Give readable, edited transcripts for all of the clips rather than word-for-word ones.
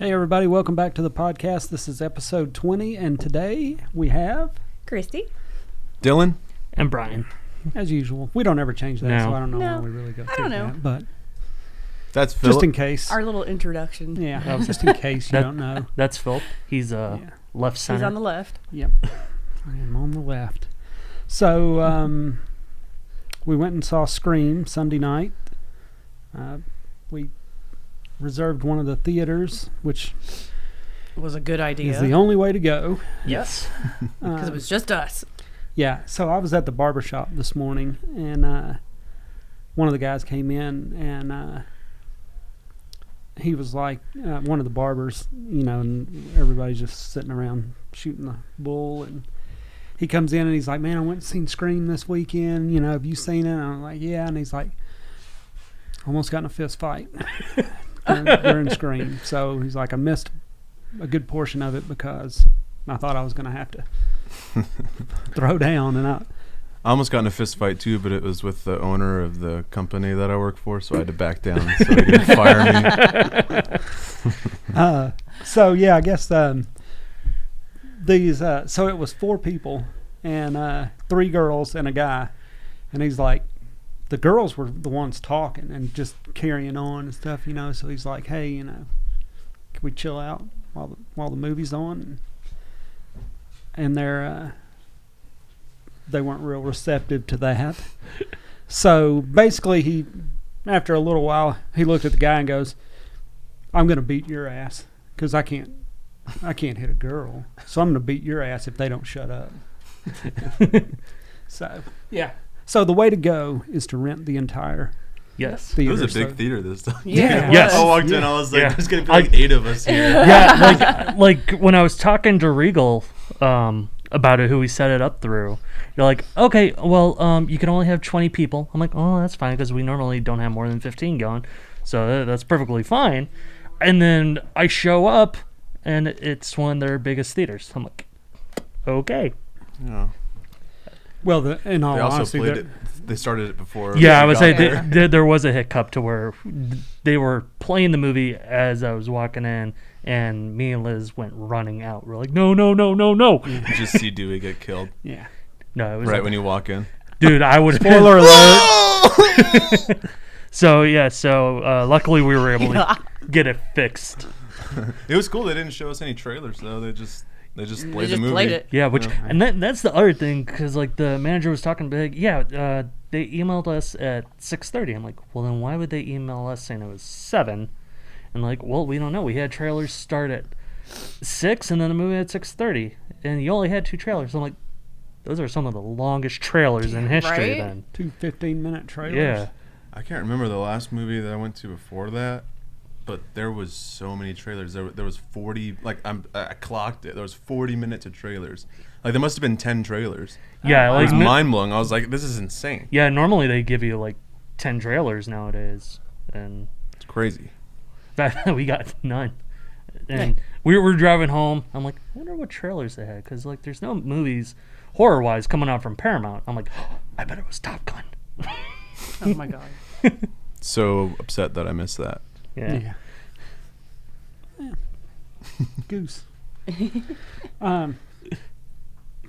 Hey everybody, welcome back to the podcast. This is episode 20, and today we have Christy, Dylan, and Brian. As usual. We don't ever change that, so I don't know why we really go through that. But that's Philip. Just in case. our little introduction. Yeah, just in case you don't know. That's Phil. He's left center. He's on the left. Yep. I am on the left. So, we went and saw Scream Sunday night. We reserved one of the theaters, which It was a good idea. is the only way to go. Yes. Because it was just us. Yeah, so I was at the barbershop this morning, and one of the guys came in, and he was like, one of the barbers, and everybody's just sitting around shooting the bull, and he comes in and he's like, man, I went and seen Scream this weekend, have you seen it? And I'm like, yeah, and he's like, almost got in a fist fight during Scream. So he's like, I missed a good portion of it because I thought I was going to have to throw down, and I almost got in a fist fight too, but it was with the owner of the company that I work for, so I had to back down so he didn't fire me. So yeah, I guess these. So it was 4 people and 3 girls and a guy, and he's like, the girls were the ones talking and just carrying on and stuff, So he's like, hey, can we chill out while the movie's on? And they weren't real receptive to that. So basically, after a little while, he looked at the guy and goes, I'm going to beat your ass because I can't hit a girl. So I'm going to beat your ass if they don't shut up. So, yeah. So the way to go is to rent the entire theater. It was a big theater this time. Yeah. Yes. I walked in, I was like, there's going to be like 8 of us here. Yeah, like when I was talking to Regal about it, who we set it up through, you're like, okay, well, you can only have 20 people. I'm like, oh, that's fine because we normally don't have more than 15 going. So that's perfectly fine. And then I show up, and it's one of their biggest theaters. I'm like, okay. Yeah. Well, in all They also honesty, played it. They started it before. Yeah, I would say there was a hiccup to where they were playing the movie as I was walking in, and me and Liz went running out. We're like, no. You just see Dewey get killed. Yeah. No, it was Right when you walk in. dude, I would Spoiler alert. So luckily we were able to get it fixed. It was cool. They didn't show us any trailers though. They just played the movie. Played it. Yeah, and that's the other thing, because like the manager was talking big. Yeah, they emailed us at 6:30. I'm like, well then why would they email us saying it was 7? And like, well, we don't know. We had trailers start at 6, and then the movie at 6:30, and you only had 2 trailers. I'm like, those are some of the longest trailers in history. Right? Then 2 15-minute trailers. yeah. I can't remember the last movie that I went to before that, but there was so many trailers. There was 40. Like I clocked it. There was 40 minutes of trailers. Like there must have been 10 trails. Yeah, It like was mind blowing. I was like, this is insane. yeah. Normally they give you like 10 trailers nowadays, and It's crazy. we got none. And we were driving home. I'm like, I wonder what trailers they had, because like there's no movies horror wise coming out from Paramount. I'm like, oh, I bet it was Top Gun. Oh my god. So upset that I missed that. Yeah. Goose.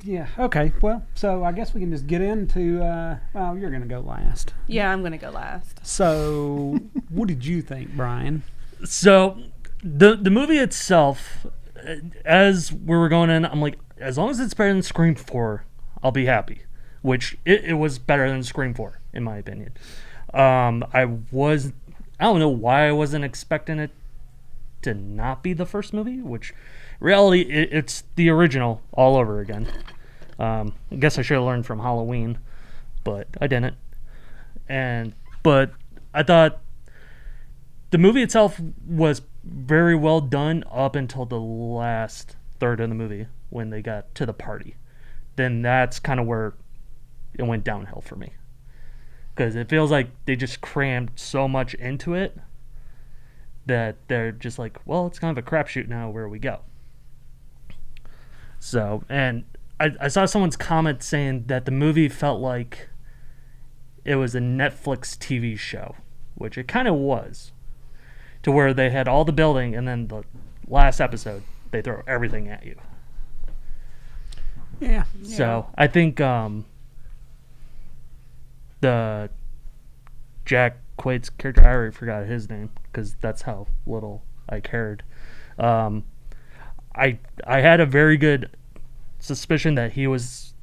Yeah. Okay. Well, so I guess we can just get into. Well, you're going to go last. Yeah, I'm going to go last. So, what did you think, Brian? So the movie itself, as we were going in, I'm like, as long as it's better than Scream 4, I'll be happy. Which it was better than Scream 4, in my opinion. I don't know why I wasn't expecting it to not be the first movie, which reality it's the original all over again. I guess I should have learned from Halloween, but I didn't. But I thought the movie itself was very well done up until the last third of the movie when they got to the party. Then that's kind of where it went downhill for me, because it feels like they just crammed so much into it that they're just like, well, it's kind of a crapshoot now where we go. So, and I saw someone's comment saying that the movie felt like it was a Netflix TV show, which it kind of was, to where they had all the building and then the last episode, they throw everything at you. Yeah. So I think the Jack Quaid's character, I already forgot his name because that's how little I cared. I had a very good suspicion that he was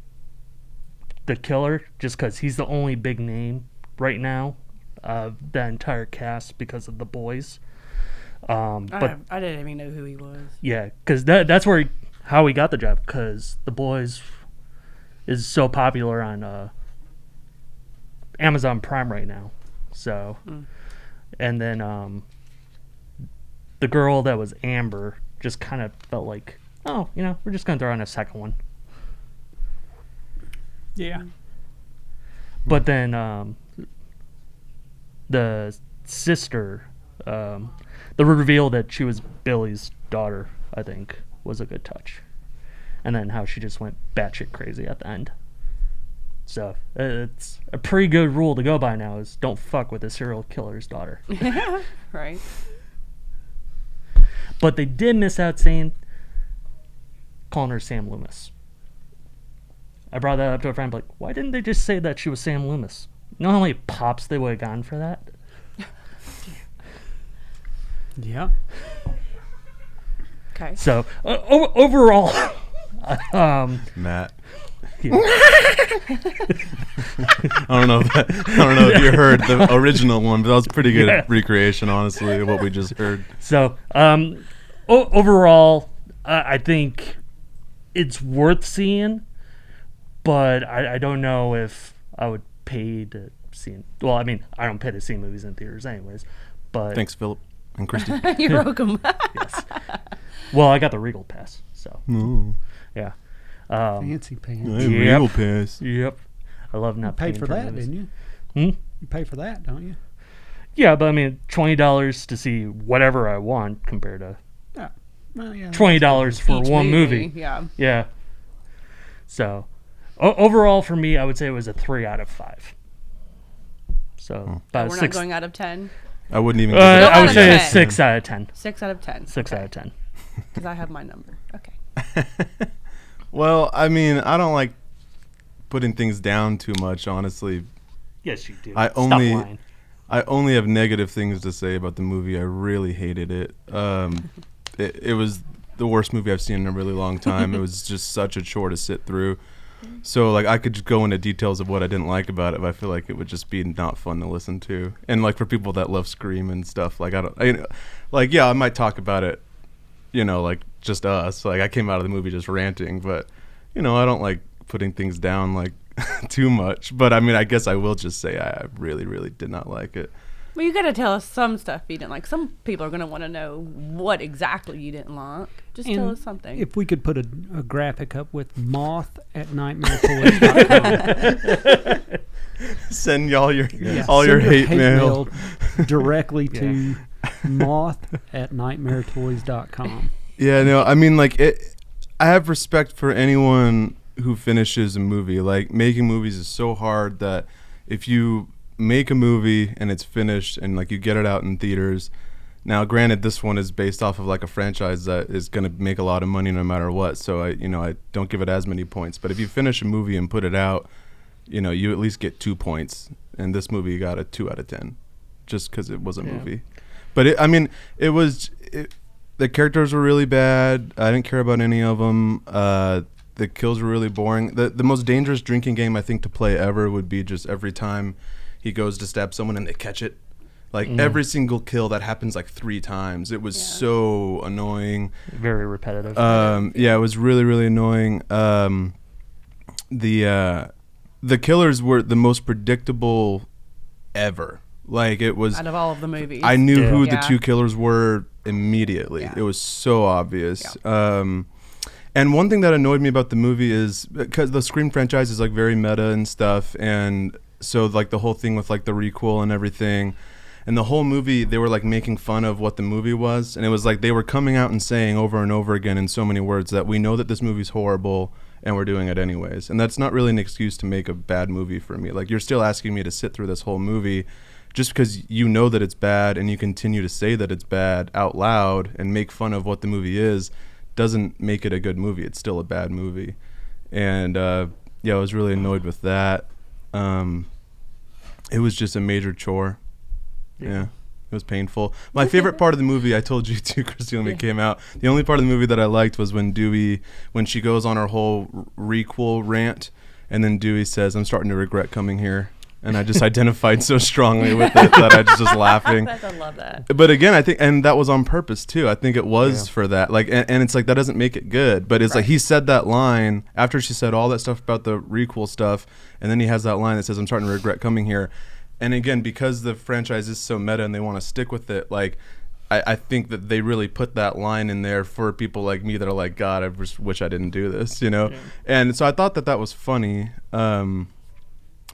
the killer just because he's the only big name right now of the entire cast because of The Boys. But I didn't even know who he was. yeah, because that's how he got the job, because The Boys is so popular on Amazon Prime right now. So, and then the girl that was Amber just kind of felt like, oh, we're just gonna throw in a second one. Yeah. But then the sister, the reveal that she was Billy's daughter, I think, was a good touch. And then how she just went batshit crazy at the end. So it's a pretty good rule to go by now, is don't fuck with a serial killer's daughter. Right. But they did miss out calling her Sam Loomis. I brought that up to a friend, like, why didn't they just say that she was Sam Loomis? You know how many pops they would have gotten for that? Yeah. Okay. So overall, Matt. yeah. I don't know if you heard the original one, but that was pretty good Yeah. recreation, honestly, of what we just heard. So overall, I think it's worth seeing, but I don't know if I would pay to see it. Well, I mean, I don't pay to see movies in theaters anyways, but Thanks, Philip and Christy. You're welcome. yes. Well, I got the Regal Pass, so Ooh. yeah. Fancy pants. Hey, Yep. Regal Pass. Yep. I love not Paid paying for that, movies. didn't you? Hmm? You pay for that, don't you? Yeah, but I mean, $20 to see whatever I want compared to Yeah. Well, yeah. $20 for Each one movie. Yeah. Yeah. So, overall for me, I would say it was a 3 out of 5. So about We're a not 6. going out of 10. I wouldn't even. I would out say of a 10. 6 out of 10. 6 out of 10. 6 out of 10. Because I have my number. Okay. Well, I mean, I don't like putting things down too much, honestly. Yes, you do. I Stop only- lying. I only have negative things to say about the movie. I really hated it. It was the worst movie I've seen in a really long time. It was just such a chore to sit through. So, like, I could just go into details of what I didn't like about it, but I feel like it would just be not fun to listen to. And, like, for people that love Scream and stuff, like, I might talk about it, like, just us. Like, I came out of the movie just ranting, but, I don't like putting things down, like, too much. But, I mean, I guess I will just say I really, really did not like it. Well, you got to tell us some stuff you didn't like. Some people are going to want to know what exactly you didn't like. Just tell And us something. If we could put a graphic up with moth at nightmaretoys.com. Send y'all your Yeah. all your Send hate mail. directly to moth at nightmaretoys.com. Yeah, no, I mean, like, I have respect for anyone who finishes a movie. Like, making movies is so hard that if you make a movie and it's finished and, like, you get it out in theaters. Now, granted, this one is based off of, like, a franchise that is going to make a lot of money no matter what. So, I don't give it as many points. But if you finish a movie and put it out, you at least get 2 points. And this movie got a 2 out of 10 just because it was a movie. But, the characters were really bad. I didn't care about any of them. The kills were really boring. The most dangerous drinking game, I think, to play ever would be just every time he goes to stab someone and they catch it. Like, every single kill, that happens like 3 times. It was so annoying. Very repetitive. Yeah, it was really, really annoying. The killers were the most predictable ever. Like, it was... Out of all of the movies. I knew who the Yeah. 2 killers were immediately. Yeah. It was so obvious. And one thing that annoyed me about the movie is because the Scream franchise is, like, very meta and stuff, and so, like, the whole thing with, like, the requel and everything, and the whole movie, they were, like, making fun of what the movie was, and it was like they were coming out and saying over and over again in so many words that we know that this movie's horrible and we're doing it anyways. And that's not really an excuse to make a bad movie for me. Like, you're still asking me to sit through this whole movie just because you know that it's bad and you continue to say that it's bad out loud and make fun of what the movie is, doesn't make it a good movie. It's still a bad movie. And yeah, I was really annoyed with that. It was just a major chore. Yeah. It was painful. My favorite part of the movie, I told you too, Christine, when it came out. The only part of the movie that I liked was when she goes on her whole requel rant, and then Dewey says, "I'm starting to regret coming here." And I just identified so strongly with it that I just was laughing. I love that. But again, I think, and that was on purpose too. I think it was for that. Like, and it's like, that doesn't make it good. But it's like, he said that line after she said all that stuff about the requel stuff, and then he has that line that says, "I'm starting to regret coming here." And again, because the franchise is so meta and they want to stick with it, like, I think that they really put that line in there for people like me that are like, God, I just wish I didn't do this, you know? Yeah. And so I thought that was funny, but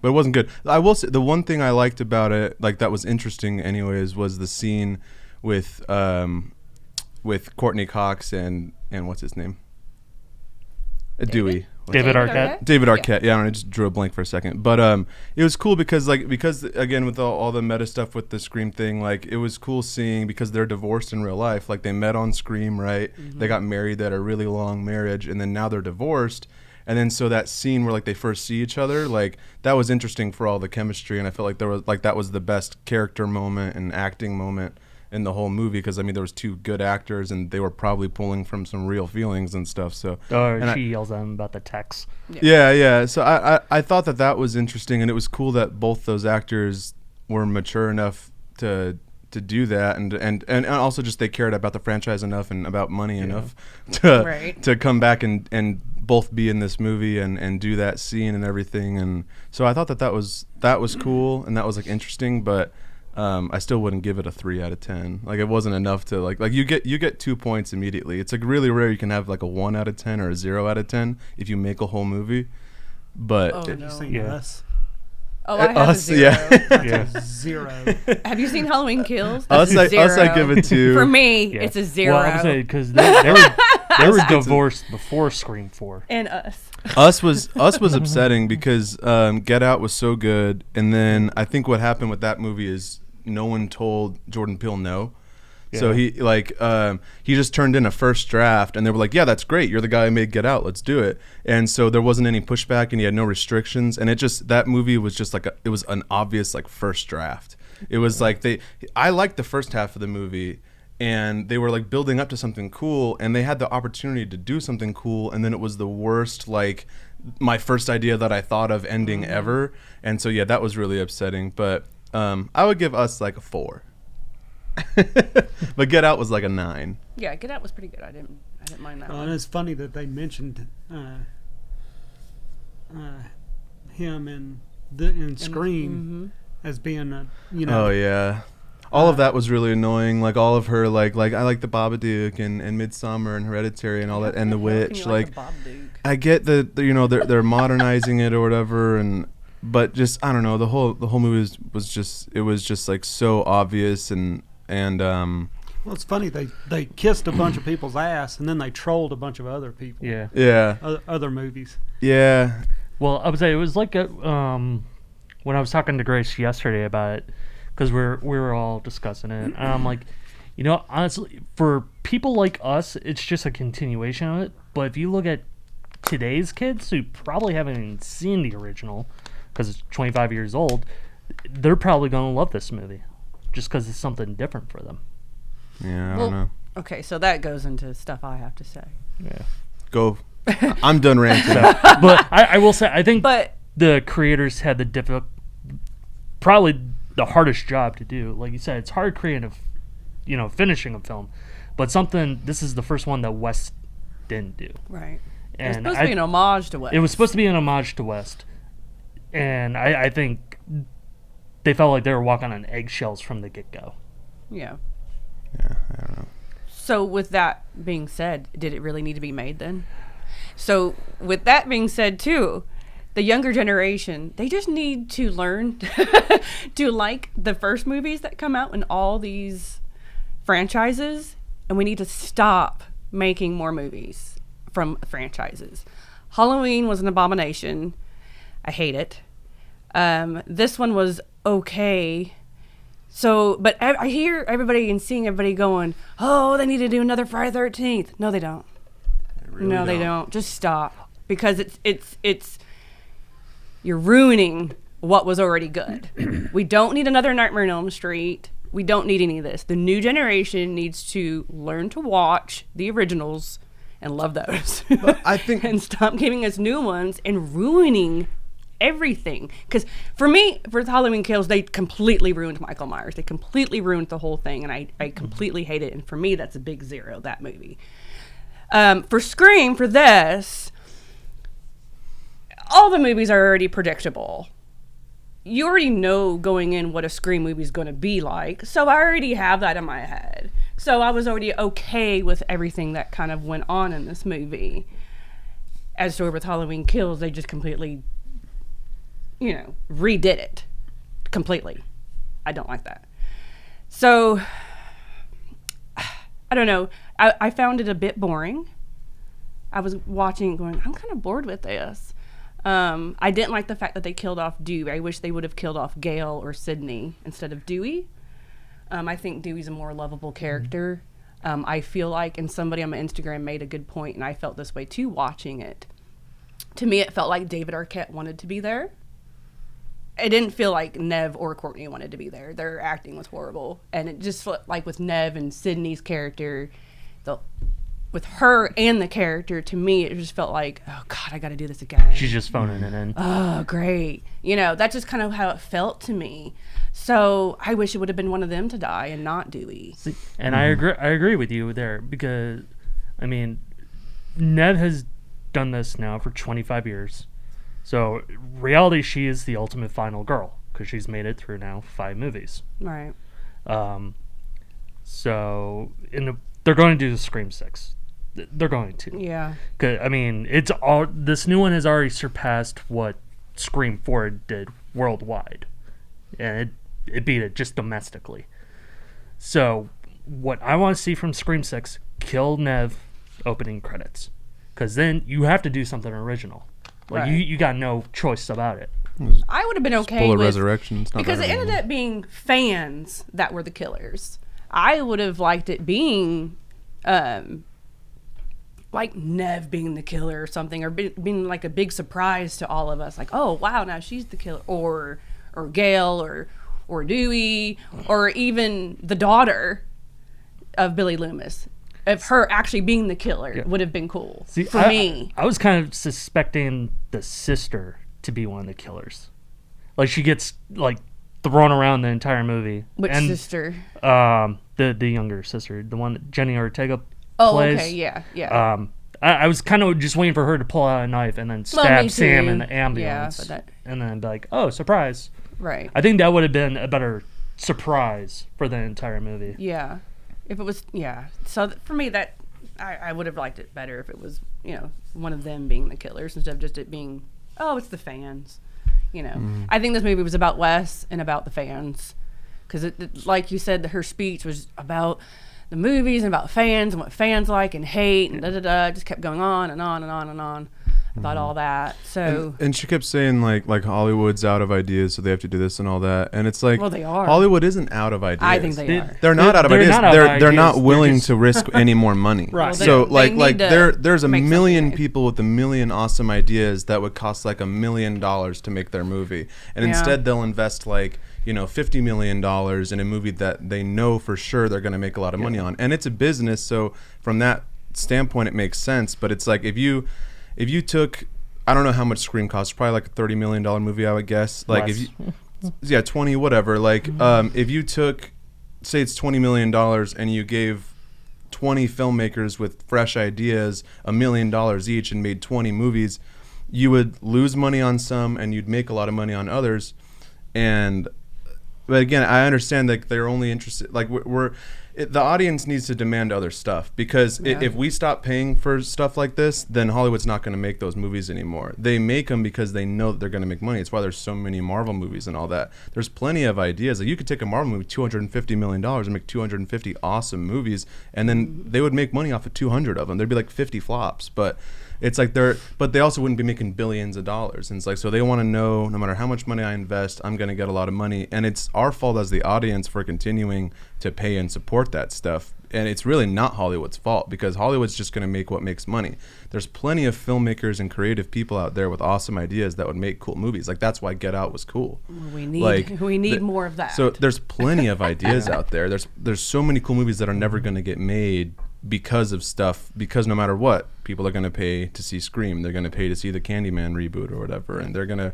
it wasn't good. I will say, the one thing I liked about it, like, that was interesting anyways, was the scene with Courtney Cox and what's his name? Dewey. David Arquette. David Arquette. Yeah, I just drew a blank for a second. But it was cool because again, with all the meta stuff with the Scream thing, like, it was cool seeing, because they're divorced in real life. Like, they met on Scream, right? Mm-hmm. They got married, they had a really long marriage, and then now they're divorced. And then so that scene where, like, they first see each other, like, that was interesting for all the chemistry, and I felt like that was the best character moment and acting moment in the whole movie, because I mean, there was two good actors and they were probably pulling from some real feelings and stuff. So she yells at him about the text. Yeah. So I thought that was interesting, and it was cool that both those actors were mature enough to do that, and also just they cared about the franchise enough and about money enough to come back and both be in this movie and do that scene and everything. And so I thought that was cool, and that was, like, interesting, but I still wouldn't give it a 3 out of 10. Like, it wasn't enough to like you get 2 points immediately. It's, like, really rare you can have, like, a 1 out of 10 or a 0 out of 10 if you make a whole movie. But have you seen Us? Oh, I have Us, a 0. That's a 0. Have you seen Halloween Kills? Us, I give it 2. For me, it's a 0. Well, I'm saying, because they were divorced before Scream 4. And Us. Us was upsetting because Get Out was so good, and then I think what happened with that movie is no one told Jordan Peele no. Yeah. So he just turned in a first draft, and they were like, "Yeah, that's great. You're the guy who made Get Out. Let's do it." And so there wasn't any pushback, and he had no restrictions, and that movie was just like it was an obvious, like, first draft. It was like I liked the first half of the movie, and they were, like, building up to something cool, and they had the opportunity to do something cool, and then it was the worst, like, my first idea that I thought of ending ever. And so yeah, that was really upsetting. But I would give Us, like, a 4. But Get Out was like a 9. Yeah, Get Out was pretty good. I didn't mind that one. And it's funny that they mentioned him in Scream as being a, you know. Oh yeah. All of that was really annoying. Like, all of her, like I like the Babadook and Midsommar and Hereditary and all that, and The Witch. Like I get the you know, they're modernizing it or whatever, but just, I don't know, the whole movie was just like so obvious and well, it's funny, they kissed a bunch of people's ass, and then they trolled a bunch of other people. Yeah. Other movies. Yeah. Well, I would say it was like when I was talking to Grace yesterday about it, because we were all discussing it, and I'm like, you know, honestly, for people like us, it's just a continuation of it. But if you look at today's kids who probably haven't even seen the original, because it's 25 years old, they're probably going to love this movie, just because it's something different for them. Yeah, I don't know. Okay, so that goes into stuff I have to say. Yeah. Go. I'm done ranting. But I will say, I think the creators had probably the hardest job to do. Like you said, it's hard creating finishing a film, but this is the first one that West didn't do. Right. And it was supposed to be an homage to West. It was supposed to be an homage to West, and I think they felt like they were walking on eggshells from the get-go. Yeah. Yeah, I don't know. So with that being said, did it really need to be made then? So with that being said too, the younger generation, they just need to learn to like the first movies that come out in all these franchises, and we need to stop making more movies from franchises. Halloween was an abomination. I hate it. This one was okay, So, but I hear everybody and seeing everybody going, oh, they need to do another Friday the 13th. No, they don't. They don't. Just stop. Because it's you're ruining what was already good. We don't need another Nightmare on Elm Street. We don't need any of this. The new generation needs to learn to watch the originals and love those. But I think and stop giving us new ones and ruining everything. Because for me, for Halloween Kills, they completely ruined Michael Myers. They completely ruined the whole thing, and I completely hate it. And for me, that's a big 0, that movie. For Scream, for this, all the movies are already predictable. You already know going in what a Scream movie is going to be like, so I already have that in my head. So I was already okay with everything that kind of went on in this movie. As to with Halloween Kills, they just completely, redid it completely. I don't like that. So, I don't know. I found it a bit boring. I was watching going, I'm kind of bored with this. I didn't like the fact that they killed off Dewey. I wish they would have killed off Gail or Sydney instead of Dewey. I think Dewey's a more lovable character. I feel like, and somebody on my Instagram made a good point, and I felt this way too watching it. To me, it felt like David Arquette wanted to be there. It didn't feel like Nev or Courtney wanted to be there. Their acting was horrible. And it just felt like with Nev and Sydney's character, with her and the character, to me, it just felt like, oh, God, I got to do this again. She's just phoning it in. Oh, great. That's just kind of how it felt to me. So I wish it would have been one of them to die and not Dewey. And I agree with you there because, Nev has done this now for 25 years. So, reality, she is the ultimate final girl because she's made it through now 5 movies. Right. So, they're going to do the Scream 6. They're going to. Yeah. It's all. This new one has already surpassed what Scream 4 did worldwide, and it beat it just domestically. So, what I want to see from Scream 6, kill Nev opening credits, because then you have to do something original. Like, right. you got no choice about it. I would have been okay full of with resurrections because it ended up being fans that were the killers. I would have liked it being like Nev being the killer or something, or being like a big surprise to all of us, like, oh wow, now she's the killer, or Gail or Dewey, or even the daughter of Billy Loomis. If her actually being the killer would have been cool. See, for me. I was kind of suspecting the sister to be one of the killers. Like, she gets, like, thrown around the entire movie. Which sister? The younger sister. The one that Jenny Ortega plays. Oh, okay, yeah. I was kind of just waiting for her to pull out a knife and then stab Sam in the ambulance. Yeah, and then be like, oh, surprise. Right. I think that would have been a better surprise for the entire movie. Yeah. If it was, So for me, that I would have liked it better if it was, one of them being the killers instead of just it being, oh, it's the fans. I think this movie was about Wes and about the fans, because like you said, her speech was about the movies and about fans and what fans like and hate and just kept going on and on and on and on about all that. So and she kept saying like Hollywood's out of ideas, so they have to do this and all that. And it's like, well, they are. Hollywood isn't out of ideas. I think they are. They're not out of ideas. They're not willing to risk any more money. Right. Well, So there's a make million something. people with a million awesome ideas that would cost like $1 million to make their movie, and instead they'll invest like $50 million in a movie that they know for sure they're going to make a lot of money on. And it's a business, so from that standpoint it makes sense. But it's like if you took, I don't know how much Scream costs, probably like a $30 million movie, I would guess. Like Less. if you 20, whatever. Like if you took, say it's $20 million and you gave 20 filmmakers with fresh ideas $1 million each and made 20 movies, you would lose money on some and you'd make a lot of money on others. But again, I understand that they're only interested, like the audience needs to demand other stuff, because if we stop paying for stuff like this, then Hollywood's not going to make those movies anymore. They make them because they know that they're going to make money. It's why there's so many Marvel movies and all that. There's plenty of ideas. Like, you could take a Marvel movie, $250 million, and make 250 awesome movies, and then they would make money off of 200 of them. There'd be like 50 flops, but It's like but they also wouldn't be making billions of dollars. And it's like, so they want to know, no matter how much money I invest, I'm going to get a lot of money. And it's our fault as the audience for continuing to pay and support that stuff. And it's really not Hollywood's fault, because Hollywood's just going to make what makes money. There's plenty of filmmakers and creative people out there with awesome ideas that would make cool movies. Like, that's why Get Out was cool. We need more of that. So there's plenty of ideas out there. There's so many cool movies that are never going to get made because no matter what, people are going to pay to see Scream. They're going to pay to see the Candyman reboot or whatever. And they're going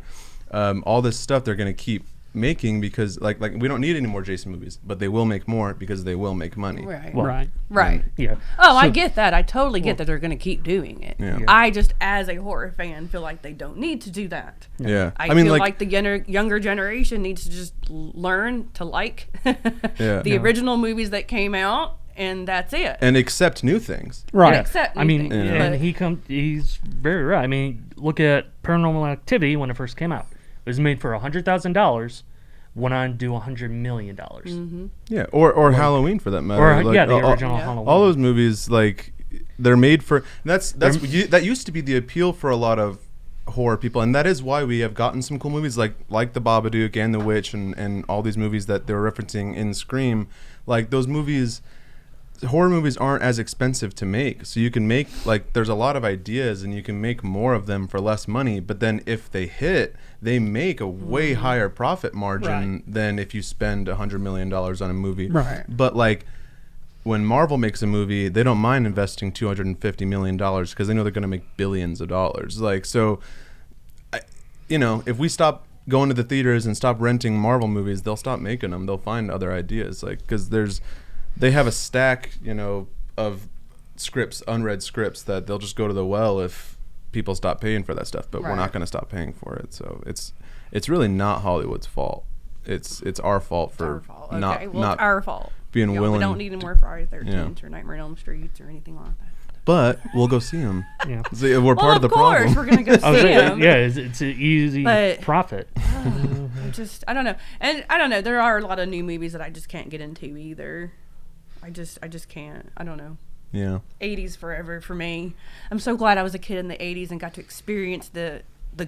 to, all this stuff they're going to keep making, because like we don't need any more Jason movies, but they will make more because they will make money. Right. Right. Right. Yeah. Oh, I get that. I totally get that they're going to keep doing it. Yeah. I just, as a horror fan, feel like they don't need to do that. Yeah. I feel like the younger generation needs to just learn to like the original movies that came out, and that's it. And accept new things. Right. Accept new things, and he's very right. I mean, look at Paranormal Activity when it first came out. It was made for $100,000, went on to do $100 million. Mm-hmm. Yeah, or Halloween for that matter. The original Halloween. All those movies, like, they're made for. That used to be the appeal for a lot of horror people, and that is why we have gotten some cool movies like The Babadook and The Witch and all these movies that they were referencing in Scream. Like, those movies. Horror movies aren't as expensive to make, so you can make, like, there's a lot of ideas and you can make more of them for less money, but then if they hit, they make a way higher profit margin than if you spend $100 million on a movie. Right. But like, when Marvel makes a movie, they don't mind investing $250 million because they know they're going to make billions of dollars. Like, so, if we stop going to the theaters and stop renting Marvel movies, they'll stop making them. They'll find other ideas, like, because they have a stack, of scripts, unread scripts, that they'll just go to the well if people stop paying for that stuff. But we're not going to stop paying for it. So it's really not Hollywood's fault. It's our fault for not our fault. being willing. We don't need any more Friday the 13th or Nightmare on Elm Street or anything like that. But we'll go see them. Yeah. So we're part of the problem. Of course, we're going to go see them. Yeah, it's an easy profit. I don't know. And I don't know. There are a lot of new movies that I just can't get into either. I just can't. I don't know. Yeah. 80s forever for me. I'm so glad I was a kid in the 80s and got to experience the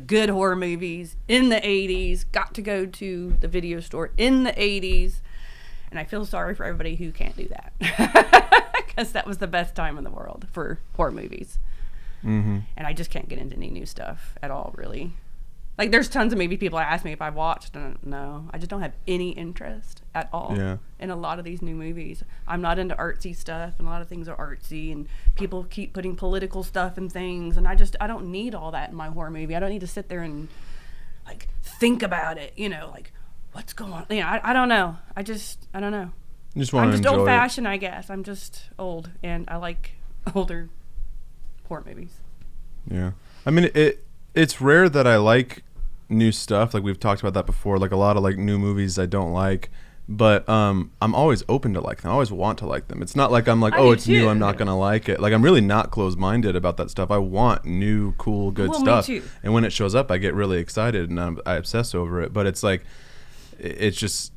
good horror movies in the 80s. Got to go to the video store in the 80s. And I feel sorry for everybody who can't do that. Because that was the best time in the world for horror movies. Mm-hmm. And I just can't get into any new stuff at all, really. Like, there's tons of movie people ask me if I've watched, and no, I just don't have any interest at all in a lot of these new movies. I'm not into artsy stuff, and a lot of things are artsy, and people keep putting political stuff and things, and I don't need all that in my horror movie. I don't need to sit there and, like, think about it, like, what's going on? I don't know. I don't know. I'm just old-fashioned, I guess. I'm just old, and I like older horror movies. Yeah. I mean, it's rare that I like new stuff. Like, we've talked about that before. Like, a lot of, like, new movies I don't like. But I'm always open to like them. I always want to like them. It's not like I'm like, it's new, I'm not going to like it. Like, I'm really not closed-minded about that stuff. I want new, cool, good stuff. Me too. And when it shows up, I get really excited and I obsess over it. But it's like, it's just,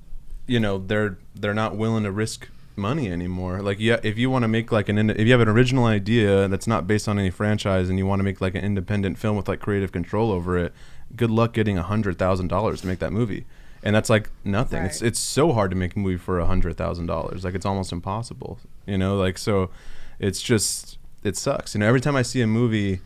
they're not willing to risk money anymore. Like, if you want to make like if you have an original idea that's not based on any franchise and you want to make like an independent film with like creative control over it, good luck getting $100,000 to make that movie. And that's like nothing. Right. It's so hard to make a movie for $100,000. Like, it's almost impossible. Like, so it's just, it sucks. Every time I see a movie,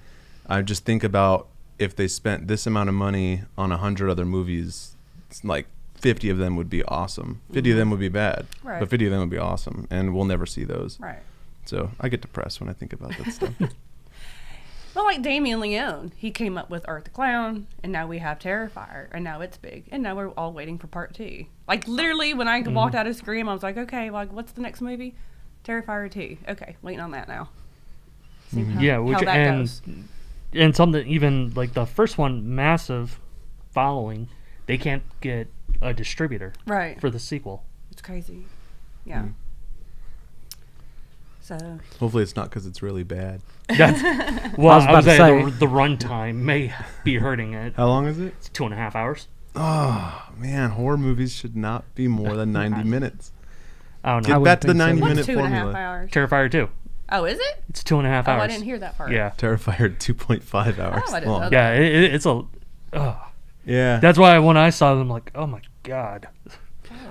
I just think about if they spent this amount of money on 100 other movies, it's like 50 of them would be awesome. 50 of them would be bad, but 50 of them would be awesome, and we'll never see those. Right. So I get depressed when I think about that stuff. Well, like Damien Leone, he came up with Art the Clown, and now we have Terrifier, and now it's big, and now we're all waiting for part 2. Like, literally, when I walked out of Scream, I was like, okay, like, what's the next movie? Terrifier 2. Okay, waiting on that now. See how that goes. And something, even, like, the first one, massive following, they can't get a distributor for the sequel. It's crazy. Yeah. So hopefully it's not because it's really bad. Well, I was saying the runtime may be hurting it. How long is it? It's 2.5 hours. Oh man, horror movies should not be more than 90 minutes. I don't know. Get back to the 90-minute formula. 2.5 hours? Terrifier 2. Oh, is it? It's 2.5 Oh, hours. I didn't hear that part. Yeah. Terrifier 2.5 hours Oh, I didn't know long. that. Yeah, it's a. Yeah. That's why when I saw them, I'm like, oh my god.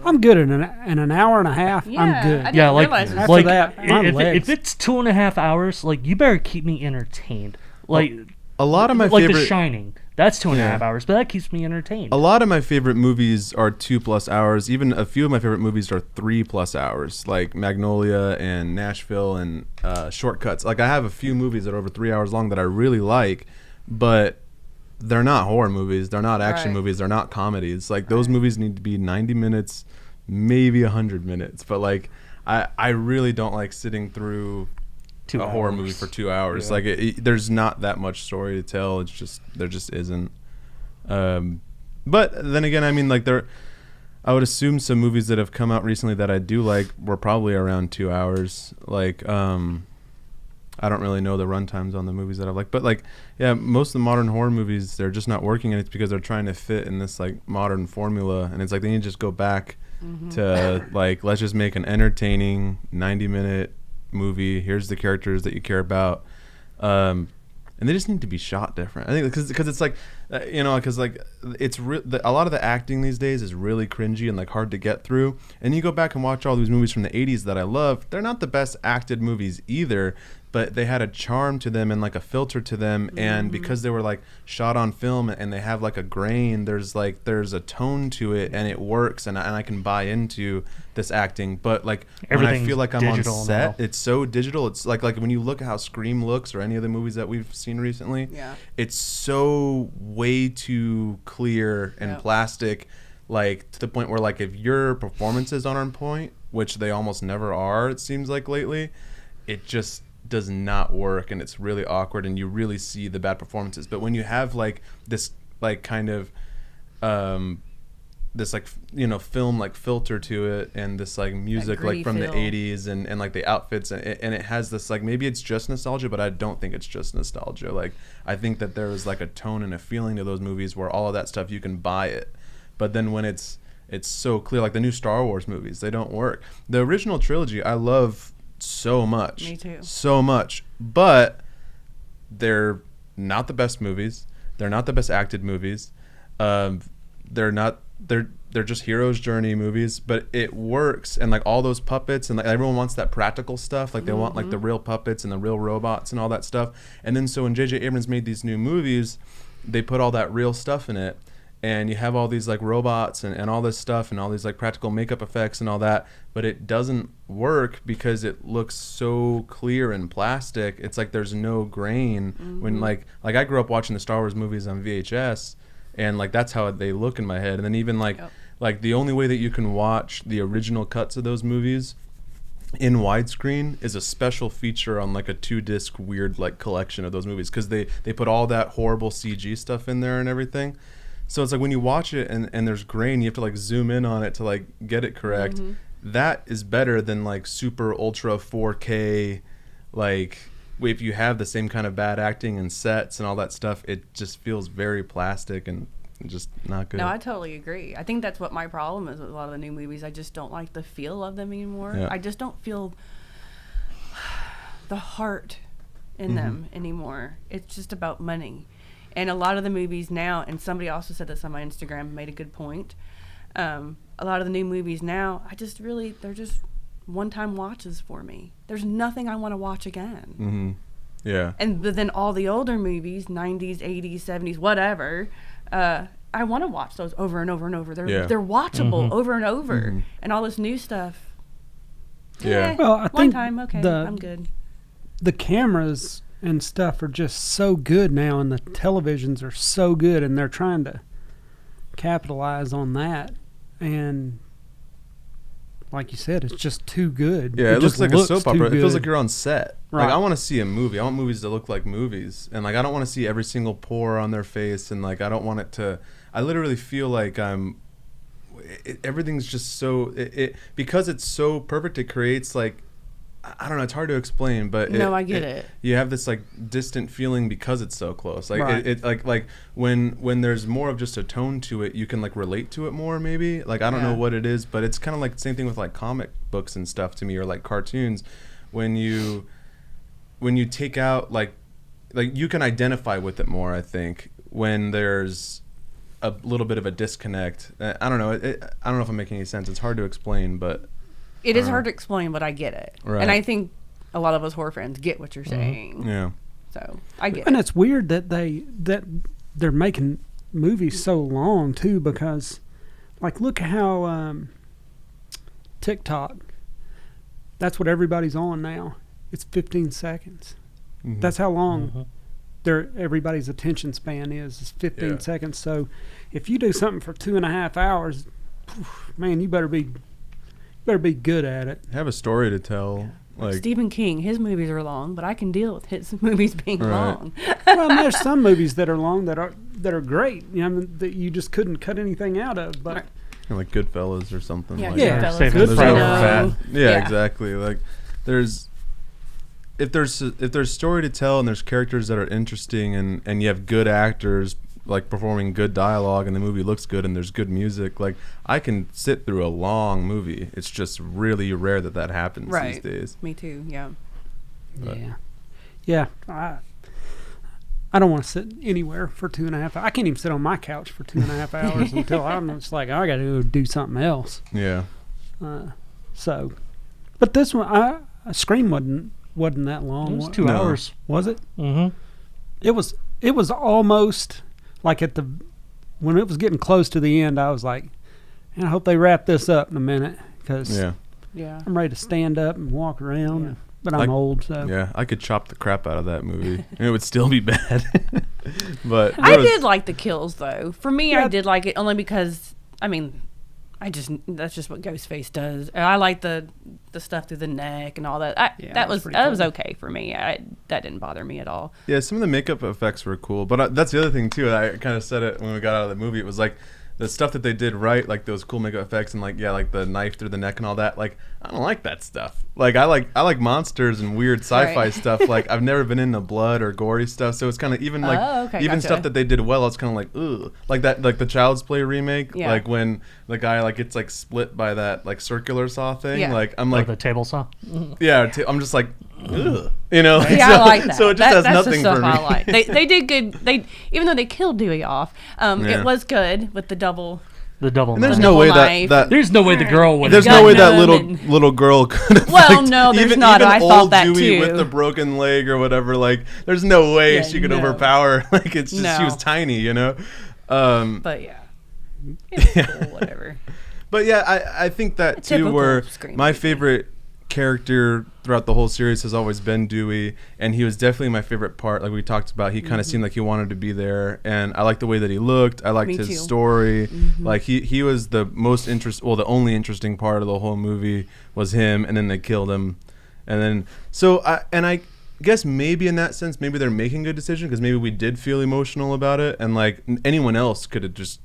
I'm good in an hour and a half. Yeah, I'm I good. didn't Yeah, like realize it was After like that, my if legs. it's 2.5 hours, like you better keep me entertained. Like A lot of my like favorite The Shining. That's 2.5 Yeah. hours, but that keeps me entertained. A lot of my favorite movies are 2+ hours. Even a few of my favorite movies are 3+ hours, like Magnolia and Nashville and Shortcuts. Like I have a few movies that are over 3 hours long that I really like, but they're not horror movies. They're not action Right. movies. They're not comedies. Like those movies need to be 90 minutes, maybe 100 minutes. But like I really don't like sitting through 2 a horror hours. movie for 2 hours. Yeah. Like there's not that much story to tell. It's just there just isn't. But then again, I mean, like I would assume some movies that have come out recently that I do like were probably around 2 hours. Like I don't really know the runtimes on the movies that I've liked, but like yeah, most of the modern horror movies they're just not working, and it's because they're trying to fit in this like modern formula, and it's like they need to just go back to like let's just make an entertaining 90-minute movie. Here's the characters that you care about, and they just need to be shot different. I think because it's like because like it's a lot of the acting these days is really cringy and like hard to get through. And you go back and watch all these movies from the 80s that I love. They're not the best acted movies either, but they had a charm to them and like a filter to them. And because they were like shot on film and they have like a grain, there's a tone to it and it works, and I can buy into this acting. But like when I feel like I'm on digital set, now. it's so digital. It's like when you look at how Scream looks or any of the movies that we've seen recently, Yeah. it's so way too clear and Yep. plastic, like to the point where like if your performances aren't on point, which they almost never are, it seems like lately, it just does not work, and it's really awkward, and you really see the bad performances. But when you have like this like kind of this like film like filter to it, and this like music gritty like from feel. the 80s and like the outfits, and it has this like, maybe it's just nostalgia, but I don't think it's just nostalgia. Like I think that there is like a tone and a feeling to those movies where all of that stuff you can buy it, but then when it's so clear, like the new Star Wars movies, they don't work. The original trilogy I love so much. Me too. So much, but they're not the best movies. They're not the best acted movies. They're just hero's journey movies, but it works. And like all those puppets, and like everyone wants that practical stuff. Like they want like the real puppets and the real robots and all that stuff. And then so when J.J. Abrams made these new movies, they put all that real stuff in it. And you have all these like robots and all this stuff and all these like practical makeup effects and all that, but it doesn't work because it looks so clear and plastic. It's like there's no grain. When like I grew up watching the Star Wars movies on VHS, and like that's how they look in my head. And then even like like the only way that you can watch the original cuts of those movies in widescreen is a special feature on like a 2-disc weird like collection of those movies, because they put all that horrible CG stuff in there and everything. So it's like when you watch it and there's grain, you have to like zoom in on it to like get it correct. That is better than like super ultra 4K. Like if you have the same kind of bad acting and sets and all that stuff, it just feels very plastic and just not good. No, I totally agree. I think that's what my problem is with a lot of the new movies. I just don't like the feel of them anymore. Yeah. I just don't feel the heart in them anymore. It's just about money. And a lot of the movies now, and somebody also said this on my Instagram, made a good point. A lot of the new movies now, they're just one-time watches for me. There's nothing I want to watch again. Yeah. But then all the older movies, 90s, 80s, 70s, whatever, I want to watch those over and over and over. They're watchable over and over. And all this new stuff. Yeah. Well, I one think time, okay, the- I'm good. The cameras and stuff are just so good now, and the televisions are so good, and they're trying to capitalize on that. And like you said, it's just too good. Yeah, it looks just like a soap too opera. It feels good. like you're on set. Right. Like I want to see a movie. I want movies to look like movies, and like I don't want to see every single pore on their face, and like I don't want it to. I literally feel like everything's just so because it's so perfect. It creates like, I don't know. It's hard to explain, but No, I get it. You have this like distant feeling because it's so close. Like Right. it like when there's more of just a tone to it, you can like relate to it more. Maybe like I don't know Yeah. what it is, but it's kind of like the same thing with like comic books and stuff to me, or like cartoons. When you when you take out like you can identify with it more. I think when there's a little bit of a disconnect. I don't know. I don't know if I'm making any sense. It's hard to explain, but it is hard to explain, but I get it. Right. And I think a lot of us horror fans get what you're saying. Yeah. So I get And it. it's weird that they're making movies so long too, because like look how TikTok, that's what everybody's on now. It's 15 seconds. Mm-hmm. That's how long everybody's attention span is 15 seconds. So if you do something for 2.5 hours, man, you better be good at it. Have a story to tell. Like Stephen King, his movies are long, but I can deal with his movies being long. Well, and there's some movies that are long that are great. You know, that you just couldn't cut anything out of. But like Goodfellas or something. Yeah, like Yeah. Goodfellas, Save There's it no Casino. fat. Yeah, exactly. Like if there's story to tell and there's characters that are interesting and you have good actors like performing good dialogue and the movie looks good and there's good music, like I can sit through a long movie. It's just really rare that happens these days. Me too. Yeah. But- yeah. I don't want to sit anywhere for 2.5 hours. I can't even sit on my couch for 2.5 hours until I'm just like, I got to do something else. Yeah. So, but this one, Scream wasn't that long. It was 2 No. hours. Was it? Mm-hmm. It was almost like when it was getting close to the end. I was like, man, I hope they wrap this up in a minute because Yeah. I'm ready to stand up and walk around. Yeah. But I'm old, so Yeah, I could chop the crap out of that movie and it would still be bad. But I did like the kills though. For me, Yeah. I did like it only because that's just what Ghostface does. And I like the stuff through the neck and all that. Yeah, that that's was pretty cool. okay for me. That didn't bother me at all. Yeah, some of the makeup effects were cool, but that's the other thing too. I kind of said it when we got out of the movie. It was like the stuff that they did right, like those cool makeup effects and like the knife through the neck and all that. Like I don't like that stuff. Like I like monsters and weird sci-fi Right. stuff. Like I've never been into blood or gory stuff, so it's kind of even like Okay, even gotcha. stuff that they did well. It's kind of like ugh, like that like the Child's Play remake. Yeah. Like when the guy like gets like split by that like circular saw thing. Yeah. Like I'm Like like the table saw. I'm just like ugh, you know. Yeah, I like that. So it just has that's nothing the for stuff me. I like. They did good. Even though they killed Dewey off, Yeah. it was good with the double. The double And there's knife. no way knife. that There's no way the girl would. there's got no way that numb little girl could have. Well, no, there's not. I thought old that Dewey too. with the broken leg or whatever. Like, there's no way Yeah, she could no. overpower. Like, it's just she No. was tiny, you know. But yeah, it's cool. Whatever. But yeah, I think that A too. typical Where Scream my movie. favorite character throughout the whole series has always been Dewey, and he was definitely my favorite part. Like we talked about, he kind of seemed like he wanted to be there, and I liked the way that he looked. I liked Me his too. story. Like he was the most the only interesting part of the whole movie was him, and then they killed him, and then I guess maybe in that sense, maybe they're making a good decision because maybe we did feel emotional about it, and like anyone else could have just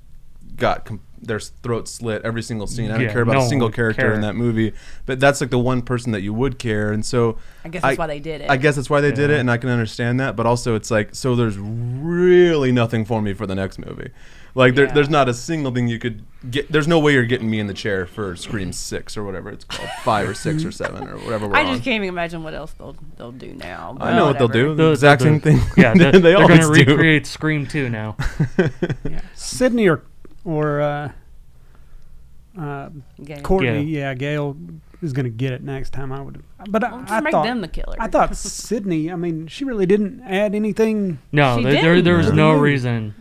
got their throat slit every single scene. I don't Yeah, care about no a single one would character care. in that movie, but that's like the one person that you would care, and so I guess that's why they did it. I guess that's why they did it, Yeah. and I can understand that. But also, it's like so there's really nothing for me for the next movie. Like Yeah. there's not a single thing you could get. There's no way you're getting me in the chair for Scream 6 or whatever it's called, 5 or 6 or 7 or whatever. We're I on. just can't even imagine what else they'll do now. I know what they'll do. whatever. The exact same thing. Yeah, they they're always going to do. recreate Scream 2 now. Sydney or Gay. Courtney, Yeah. Gail is going to get it next time. I would, but Well, just I make thought them the killer. I thought Sydney. I mean, she really didn't add anything. No, She there didn't. was No. no reason.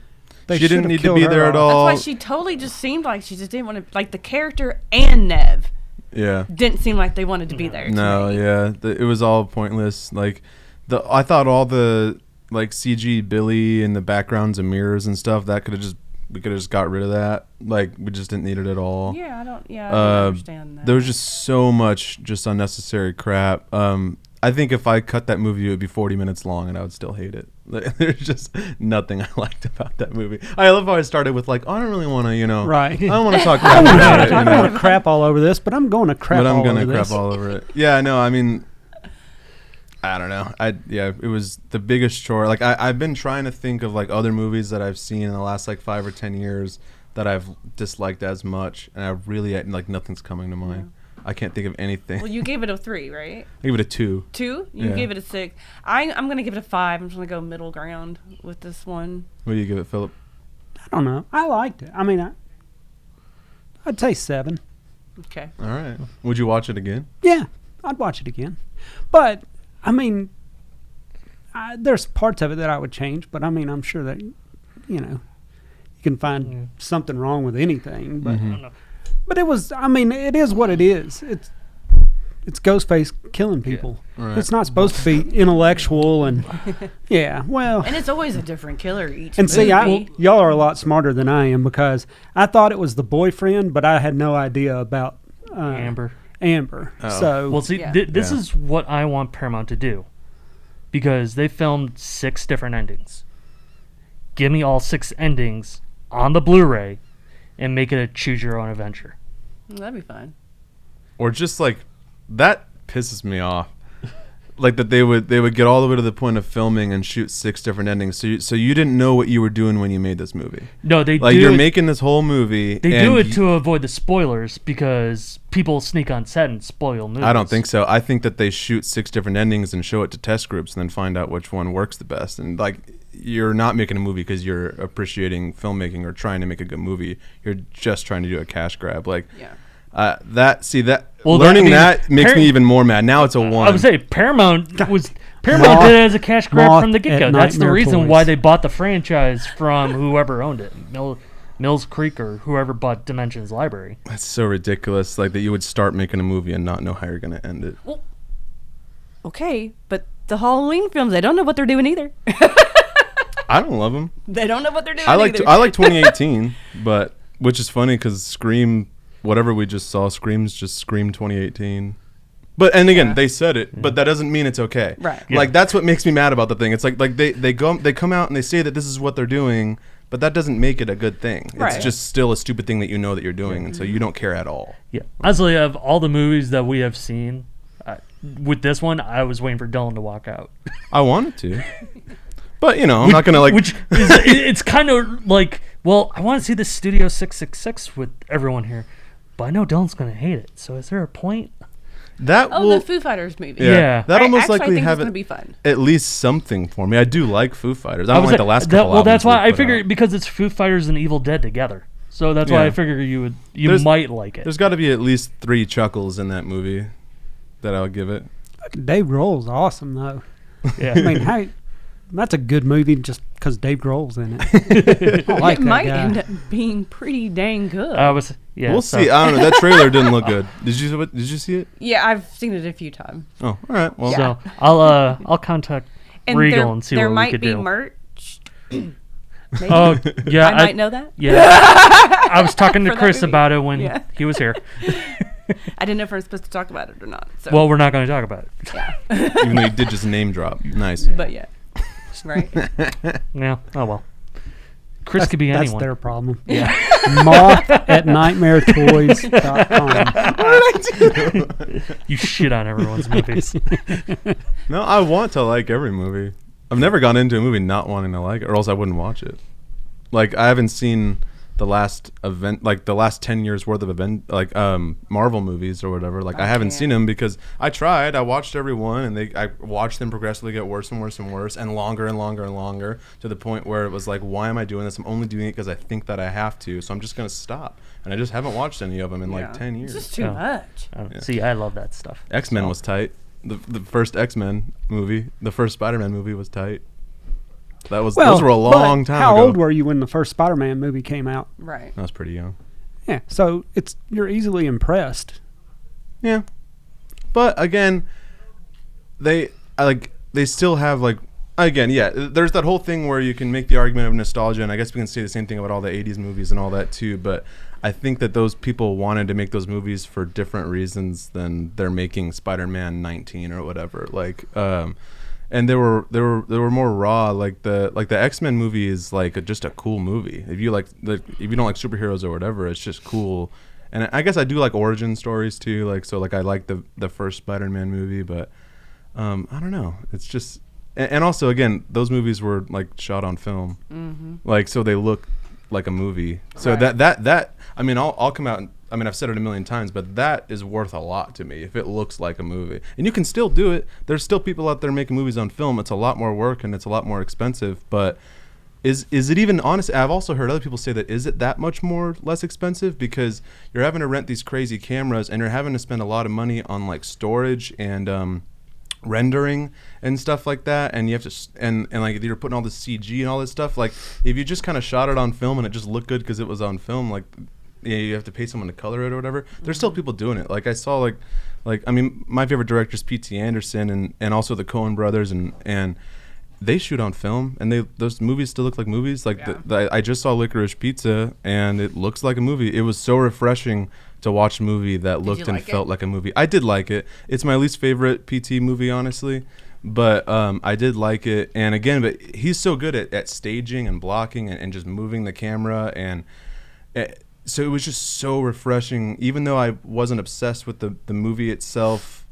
They She didn't should've need to killed be her there at off. all. That's why she totally just seemed like she just didn't want to, like the character and Nev Yeah. didn't seem like they wanted to be there. to No, me. yeah, it was all pointless. Like I thought all the like CG Billy and the backgrounds and mirrors and stuff that we could have just got rid of that. Like we just didn't need it at all. Yeah, I don't Uh, understand that. There was just so much just unnecessary crap. I think if I cut that movie, it would be 40 minutes long, and I would still hate it. There's just nothing I liked about that movie. I love how I started with like, oh, I don't really want to, Right. I don't want to talk crap about it, I don't want to crap all over this, but I'm going to crap but I'm all gonna over crap this. all over it. Yeah, no, I mean, I don't know. It was the biggest chore. Like I've been trying to think of like other movies that I've seen in the last like 5 or 10 years that I've disliked as much, and I really like nothing's coming to mind. I can't think of anything. Well, you gave it a 3, right? I give it a 2. 2? You Yeah. gave it a 6. I'm going to give it a 5. I'm just going to go middle ground with this one. What do you give it, Philip? I don't know. I liked it. I mean, I'd say 7. Okay. All right. Would you watch it again? Yeah, I'd watch it again. But, I mean, there's parts of it that I would change, but I mean, I'm sure that, you know, you can find something wrong with anything. But, I don't know. but it was, I mean, it is what it is. It's Ghostface killing people. Right. It's not supposed to be intellectual and, yeah, well. And it's always a different killer each And see, movie. y'all are a lot smarter than I am because I thought it was the boyfriend, but I had no idea about Amber. Oh. So, Well, see, Yeah. this Yeah. is what I want Paramount to do, because they filmed 6 different endings. Give me all 6 endings on the Blu-ray, and make it a choose your own adventure. That'd be fun. Or just like that pisses me off. Like that they would get all the way to the point of filming and shoot 6 different endings. So you didn't know what you were doing when you made this movie. No, they Like do. you're it, making this whole movie. they and do it to avoid the spoilers, because people sneak on set and spoil movies. I don't think so. I think that they shoot 6 different endings and show it to test groups and then find out which one works the best. And like, you're not making a movie because you're appreciating filmmaking or trying to make a good movie. You're just trying to do a cash grab. Like, Yeah. Well, learning I mean, that makes me even more mad. Now it's a 1. I would say Paramount did it as a cash grab Moth from the at get-go. That's the Nightmare reason Toys. why they bought the franchise from whoever owned it, Mills Creek or whoever bought Dimensions Library. That's so ridiculous. Like that you would start making a movie and not know how you're going to end it. Okay, but the Halloween films, they don't know what they're doing either. I don't love them. They don't know what they're doing I like either. I like 2018, but which is funny because Scream, whatever we just saw, Scream's just Scream 2018. But and again, they said it, but that doesn't mean it's okay. Right. Like that's what makes me mad about the thing. It's like they come out and they say that this is what they're doing, but that doesn't make it a good thing. Right. It's just still a stupid thing that you know that you're doing, and so you don't care at all. Yeah. Honestly, of all the movies that we have seen, with this one, I was waiting for Dylan to walk out. I wanted to, but you know, I'm not gonna like. Which is, it's kind of like, well, I want to see the Studio 666 with everyone here, but I know Dylan's going to hate it. So is there a point? That Oh, will, the Foo Fighters movie. Yeah. that I almost actually likely think have it's it gonna be fun. at least something for me. I do like Foo Fighters. I don't was like like- the last that- couple. Well, that's albums why I they've put figure out. because it's Foo Fighters and Evil Dead together. So that's why Yeah. I figure you There's- might like it. There's got to be at least 3 chuckles in that movie that I would give it. Dave Grohl's awesome, though. Yeah. I mean, that's a good movie just because Dave Grohl's in it. I like It that might guy. end up being pretty dang good. We'll see. I don't know. That trailer didn't look good. Did you see it? Yeah, I've seen it a few times. Oh, all right. Well, So I'll contact And Regal there, and see there what we might could be do. merch. Maybe. Oh yeah, I might know that. Yeah, I was talking to For that Chris movie. about it when Yeah. he was here. I didn't know if we were supposed to talk about it or not. So. Well, we're not going to talk about it. yeah. even though you did just name drop. Nice. But yeah. Right. Yeah. Oh well. Chris could be That's anyone. their problem. Yeah. Moth at nightmaretoys.com. You shit on everyone's movies. No, I want to like every movie. I've never gone into a movie not wanting to like it, or else I wouldn't watch it. Like I haven't seen the last 10 years worth of Marvel movies or whatever. Like I haven't seen them because I tried. I watched every one, and I watched them progressively get worse and worse and worse, and longer and longer and longer, to the point where it was like, why am I doing this? I'm only doing it because I think that I have to. So I'm just gonna stop. And I just haven't watched any of them in like 10 years. It's just too Yeah. much. See, I love that stuff. X-Men So- was tight. The first X-Men movie, the first Spider-Man movie was tight. Those were a long time how ago. old were you when the first Spider-Man movie came out? Right. I was pretty young. Yeah, so you're easily impressed. Yeah, but again, they still have there's that whole thing where you can make the argument of nostalgia, and I guess we can say the same thing about all the 80s movies and all that too, but I think that those people wanted to make those movies for different reasons than they're making Spider-Man 19 or whatever. And they were more raw. Like the X-Men movie is just a cool movie. If you if you don't like superheroes or whatever, it's just cool. And I guess I do like origin stories too. I like the first Spider-Man movie, but I don't know. It's just and also again, those movies were shot on film, so they look like a movie. So Right. that I mean, I'll come out and I mean, I've said it a million times, but that is worth a lot to me if it looks like a movie. And you can still do it. There's still people out there making movies on film. It's a lot more work and it's a lot more expensive, but is it even honest? I've also heard other people say that is it that much more less expensive because you're having to rent these crazy cameras and you're having to spend a lot of money on like storage and rendering and stuff like that, and you have to and like you're putting all this CG and all this stuff. Like if you just kind of shot it on film and it just looked good because it was on film, like you have to pay someone to color it or whatever. There's still people doing it. Like I saw like I mean, my favorite director is P.T. Anderson and also the Coen brothers and they shoot on film and those movies still look like movies. Like I just saw Licorice Pizza and it looks like a movie. It was so refreshing to watch a movie that looked and felt like a movie. I did like it. It's my least favorite PT movie, honestly, but I did like it. And again, but he's so good at staging and blocking and just moving the camera, and so it was just so refreshing. Even though I wasn't obsessed with the movie itself,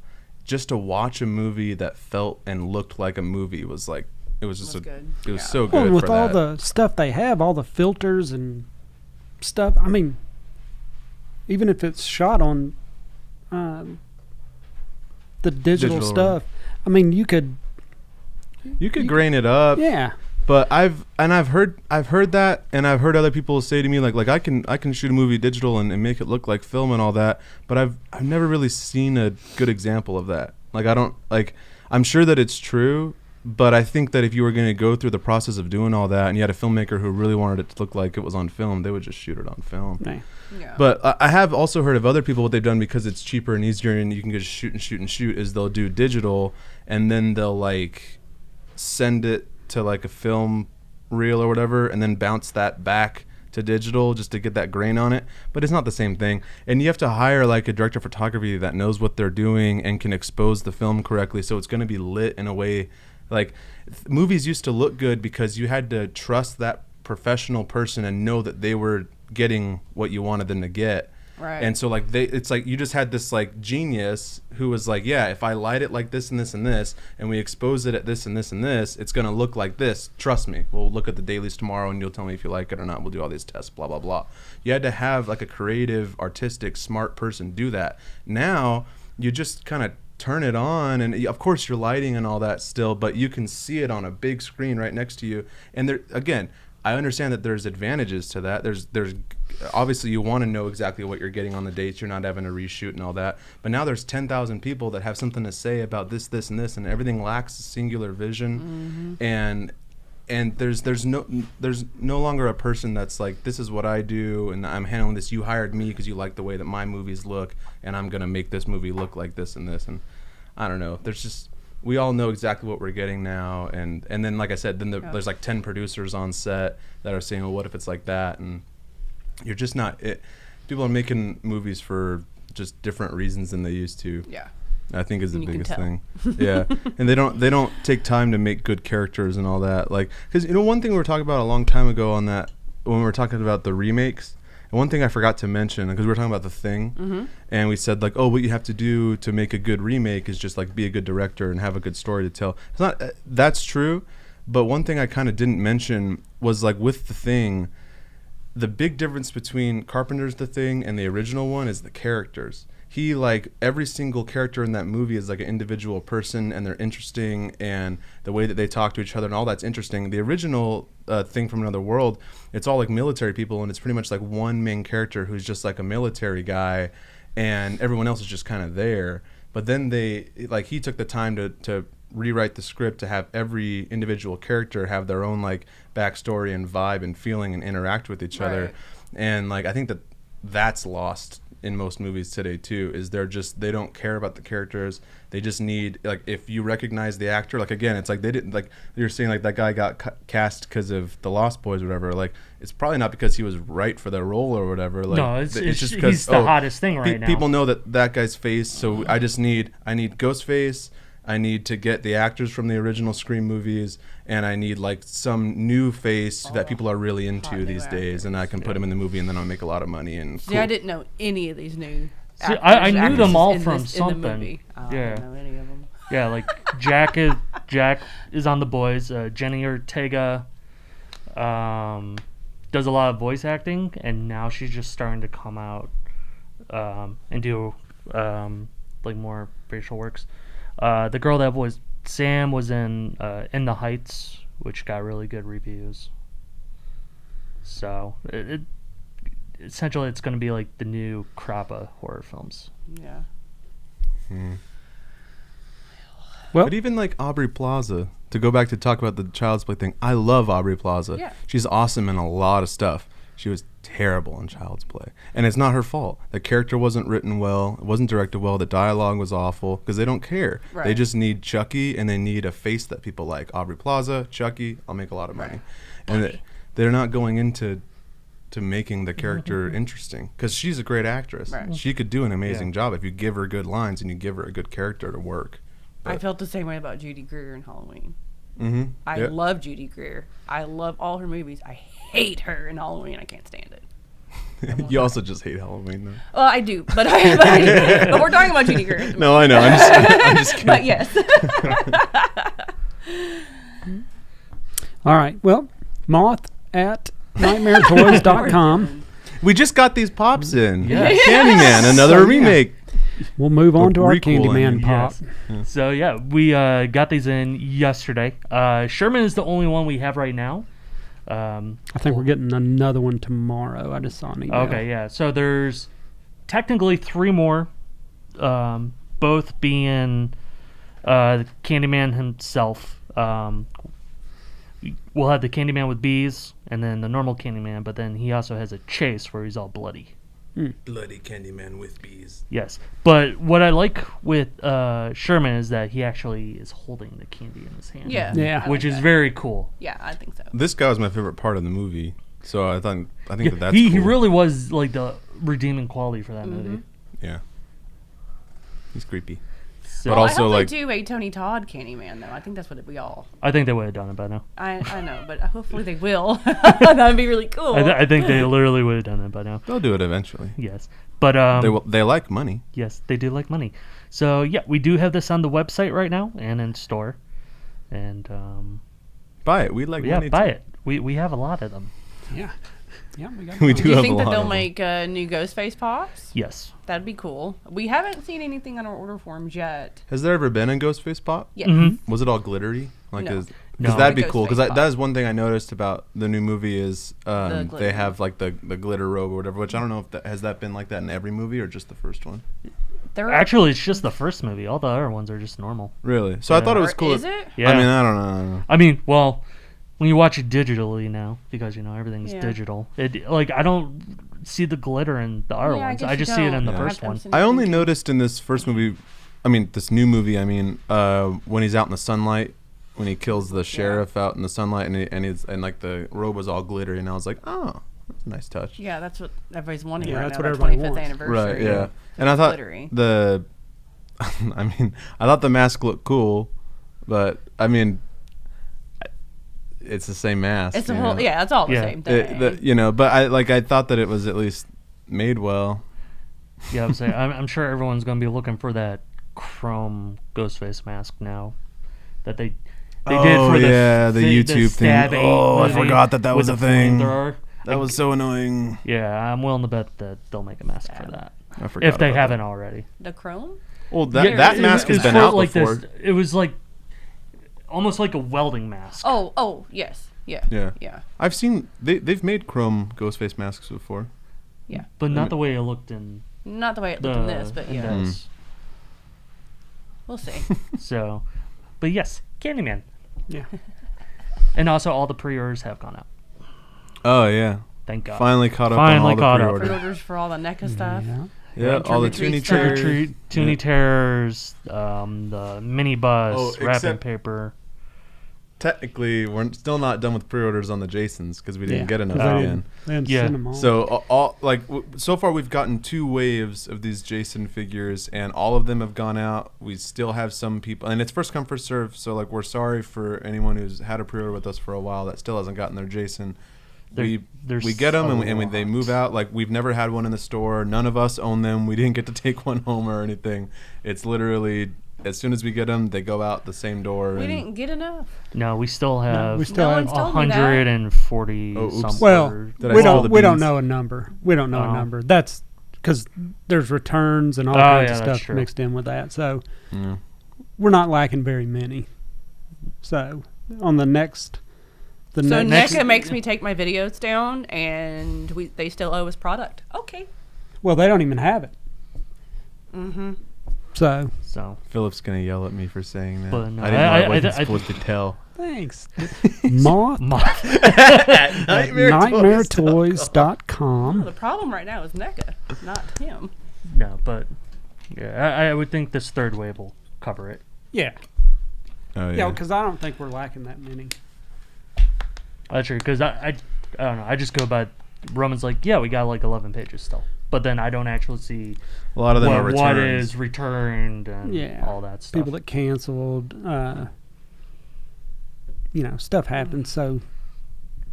just to watch a movie that felt and looked like a movie was like it was just good. It was so good. Well, with for all that. the stuff they have, all the filters and stuff. I mean, even if it's shot on the digital stuff, I mean, you could grain it up. Yeah. But I've heard that, and I've heard other people say to me like I can shoot a movie digital and make it look like film and all that, but I've never really seen a good example of that. Like I'm sure that it's true, but I think that if you were going to go through the process of doing all that and you had a filmmaker who really wanted it to look like it was on film, they would just shoot it on film. Right. Yeah. But I have also heard of other people, what they've done because it's cheaper and easier and you can just shoot is they'll do digital and then they'll like send it to like a film reel or whatever and then bounce that back to digital just to get that grain on it. But it's not the same thing. And you have to hire like a director of photography that knows what they're doing and can expose the film correctly, so it's going to be lit in a way. Like movies used to look good because you had to trust that professional person and know that they were getting what you wanted them to get. Right. And so like it's like you just had this like genius who was like, yeah, if I light it like this and this and this and we expose it at this and this and this, it's going to look like this. Trust me. We'll look at the dailies tomorrow and you'll tell me if you like it or not. We'll do all these tests, blah, blah, blah. You had to have like a creative, artistic, smart person do that. Now you just kind of turn it on and of course you're lighting and all that still, but you can see it on a big screen right next to you. And there again, I understand that there's advantages to that. There's obviously you want to know exactly what you're getting on the dates. You're not having to reshoot and all that. But now there's 10,000 people that have something to say about this, and this, and everything lacks a singular vision. And there's no longer a person that's like, this is what I do and I'm handling this. You hired me because you like the way that my movies look, and I'm gonna make this movie look like this and this. And I don't know. There's just we all know exactly what we're getting now, and then like I said, then there's like 10 producers on set that are saying, well, what if it's like that? And you're just not it. People are making movies for just different reasons than they used to. Yeah. I think is the biggest thing. Tell. Yeah. And they don't take time to make good characters and all that. Like, because one thing we were talking about a long time ago on that when we were talking about the remakes. And one thing I forgot to mention, because we were talking about The Thing, and we said like, oh, what you have to do to make a good remake is just like be a good director and have a good story to tell. It's not that's true, but one thing I kind of didn't mention was like with The Thing, the big difference between Carpenter's The Thing and the original one is the characters. He like every single character in that movie is like an individual person, and they're interesting, and the way that they talk to each other and all that's interesting. The original Thing from Another World, it's all like military people, and it's pretty much like one main character who's just like a military guy, and everyone else is just kind of there. But then he took the time to rewrite the script to have every individual character have their own like backstory and vibe and feeling and interact with each other. And like I think that's lost in most movies today too, is they don't care about the characters. They just need, like, if you recognize the actor, like again, it's like they didn't, like you're saying, like that guy got cast because of The Lost Boys or whatever. Like it's probably not because he was right for the role or whatever. Like no, it's just because he's the hottest thing right now. People know that guy's face, so I need Ghostface. I need to get the actors from the original Scream movies, and I need like some new face that people are really into these days, and I can put him in the movie, and then I'll make a lot of money. And See, I didn't know any of these new. See, I knew them all in from this, something. In the movie. I don't know any of them. Yeah, like Jack is on The Boys. Jenny Ortega does a lot of voice acting, and now she's just starting to come out and do like more facial works. The girl that was Sam was in the Heights, which got really good reviews. So essentially it's going to be like the new crop of horror films. Yeah. Well, But even like Aubrey Plaza, to go back to talk about the Child's Play thing, I love Aubrey Plaza. Yeah. She's awesome in a lot of stuff. She was terrible in Child's Play. And it's not her fault. The character wasn't written well. It wasn't directed well. The dialogue was awful because they don't care. Right. They just need Chucky and they need a face that people like. Aubrey Plaza, Chucky, I'll make a lot of money. And they're not going into making the character interesting because she's a great actress. Right. She could do an amazing job if you give her good lines and you give her a good character to work. I felt the same way about Judy Greer in Halloween. Mm-hmm. I love Judy Greer. I love all her movies. I hate her in Halloween. I can't stand it. You also just hate Halloween, though. Well, I do, but but we're talking about Judy Greer. No, I know. I'm just kidding. But yes. all right. Well, Moth at nightmaretoys.com. We just got these pops in. Yeah. Candyman, another So, yeah. remake. We'll move on to our Prequel, I Candyman mean, pop. Yes. So yeah, we got these in yesterday. Sherman is the only one we have right now. I think we're getting another one tomorrow. I just saw an email. Okay, yeah. So there's technically 3 more, both being Candyman himself. We'll have the Candyman with bees, and then the normal Candyman, but then he also has a chase where he's all bloody. Bloody Candyman with bees. Yes. But what I like with Sherman is that he actually is holding the candy in his hand. Yeah. Yeah. I Which like is that. very cool. Yeah, I think so. This guy was my favorite part of the movie, so I think Yeah, that's he cool. really was like the redeeming quality for that movie. Yeah. He's creepy. So But Well, also, I hope like- they do a Tony Todd Candyman, though. I think that's what we all... I think they would have done it by now. I know, but hopefully they will. That would be really cool. I think they literally would have done it by now. They'll do it eventually. Yes. But They like money. yes, they do like money. So yeah, we do have this on the website right now and in store. And Buy it. We like yeah, money. buy too. it. We have a lot of them. Yeah. Yeah, we got We one. do Do you have think a that lot they'll of them. make new Ghostface pops? Yes. That'd be cool. We haven't seen anything on our order forms yet. Has there ever been a Ghostface pop? Yeah. Mm-hmm. Was it all glittery? Like, No. because No. that'd be Ghostface cool. Because pop. that is one thing I noticed about the new movie is glitter. they have like the glitter robe or whatever. Which I don't know if that has that been like that in every movie or just the first one. There are, Actually, it's just the first movie. All the other ones are just normal. Really? So I thought it was or cool. is it? Yeah. I mean, I don't know. I mean, well, when you watch it digitally now, because everything's Yeah. digital, it like I don't see the glitter in the other Yeah, ones. guess I you just see it in the don't. first one. I only noticed in this first movie, this new movie, when he's out in the sunlight, when he kills the sheriff out in the sunlight, and like the robe was all glittery, and I was like, oh, that's a nice touch. Yeah, that's what everybody's wanting Yeah, right that's now. what The everybody 25th wants. anniversary. Right. Yeah. So And I it's thought glittery. I thought the mask looked cool, but I mean, it's the same mask. It's a you whole, know? yeah, it's all the Yeah. same thing. But I thought that it was at least made well. Yeah, I'm saying I'm sure everyone's gonna be looking for that chrome Ghostface mask now that they did for the YouTube thing. Stab 8 Oh, I movie forgot that with was the a thing. flamethrower. That was so annoying. Yeah, I'm willing to bet that they'll make a mask for that I forgot if they about haven't already. The chrome? Well, Yeah, that it mask was has been for, out like before. It was like almost like a welding mask. Oh, yes. Yeah. Yeah. Yeah. I've seen they've made chrome Ghostface masks before. Yeah. But not the way it looked in Not the way it the looked in this, but yeah. this. We'll see. So, but yes, Candyman. Yeah. And also all the pre-orders have gone out. Oh yeah, Thank God. finally caught up Finally on all caught the up. pre-orders. Pre-orders for all the NECA stuff. Yeah. Yeah, all the Trick or Toonie Treat Trick or Terrors. Treat, Toonie Terrors, the mini bus, Oh, wrapping except- paper. Technically, we're still not done with pre-orders on the Jasons because we didn't Yeah. get enough They again. didn't Yeah. send them all. So so far we've gotten 2 waves of these Jason figures, and all of them have gone out. We still have some people, and it's first come first serve. So like we're sorry for anyone who's had a pre-order with us for a while that still hasn't gotten their Jason. We There's get them a and they lot. move out. Like we've never had one in the store. None of us own them. We didn't get to take one home or anything. It's literally as soon as we get them, they go out the same door. We and didn't get enough. No, we still have we still No have one's told me that. 140 Oh, oops. some. Well, Did I we spill don't the we don't beans? know a number. We don't know a Oh. number. That's because there's returns and all Oh, kinds yeah, of that's stuff true. mixed in with that. So Yeah. we're not lacking very many. So on the next, So NECA makes me take my videos down, and they still owe us product. Okay. well, they don't even have it. Mm-hmm. So So Philip's gonna yell at me for saying that. But no, I didn't know I wasn't I- supposed to tell. thanks. Moth At nightmaretoys.com. The problem right now is NECA, not him. no, but yeah, I would think this third wave will cover it. Yeah. Oh Yeah, yeah. because I don't think we're lacking that many. That's true, because I don't know. I just go by Roman's like, yeah, we got like 11 pages still, but then I don't actually see A lot of them are what returns. is returned and Yeah. all that stuff. People that canceled, stuff happens. So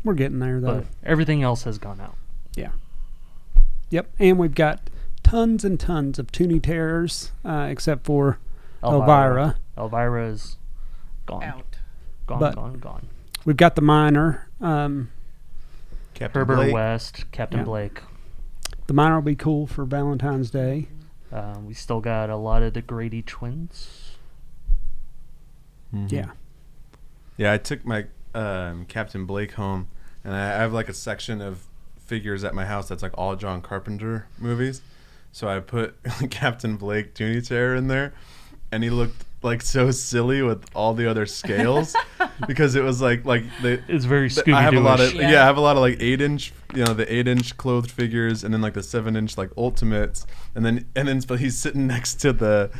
we're getting there, though. but everything else has gone out. Yep. And we've got tons and tons of Toonie Terrors, except for Elvira. Elvira is gone. Out. But- Gone. We've got the Minor. Captain Herbert Blake. West, Captain Yeah. Blake. The Minor will be cool for Valentine's Day. We still got a lot of the Grady twins. Mhm. Yeah. Yeah, I took my Captain Blake home, and I have like a section of figures at my house that's like all John Carpenter movies. So I put Captain Blake Toonie Terror in there, and he looked like so silly with all the other scales because it was like the. It's very Scooby-Doo. I have a lot of Yeah. I have a lot of like 8-inch, the 8-inch clothed figures, and then like the 7-inch like ultimates, and then but he's sitting next to the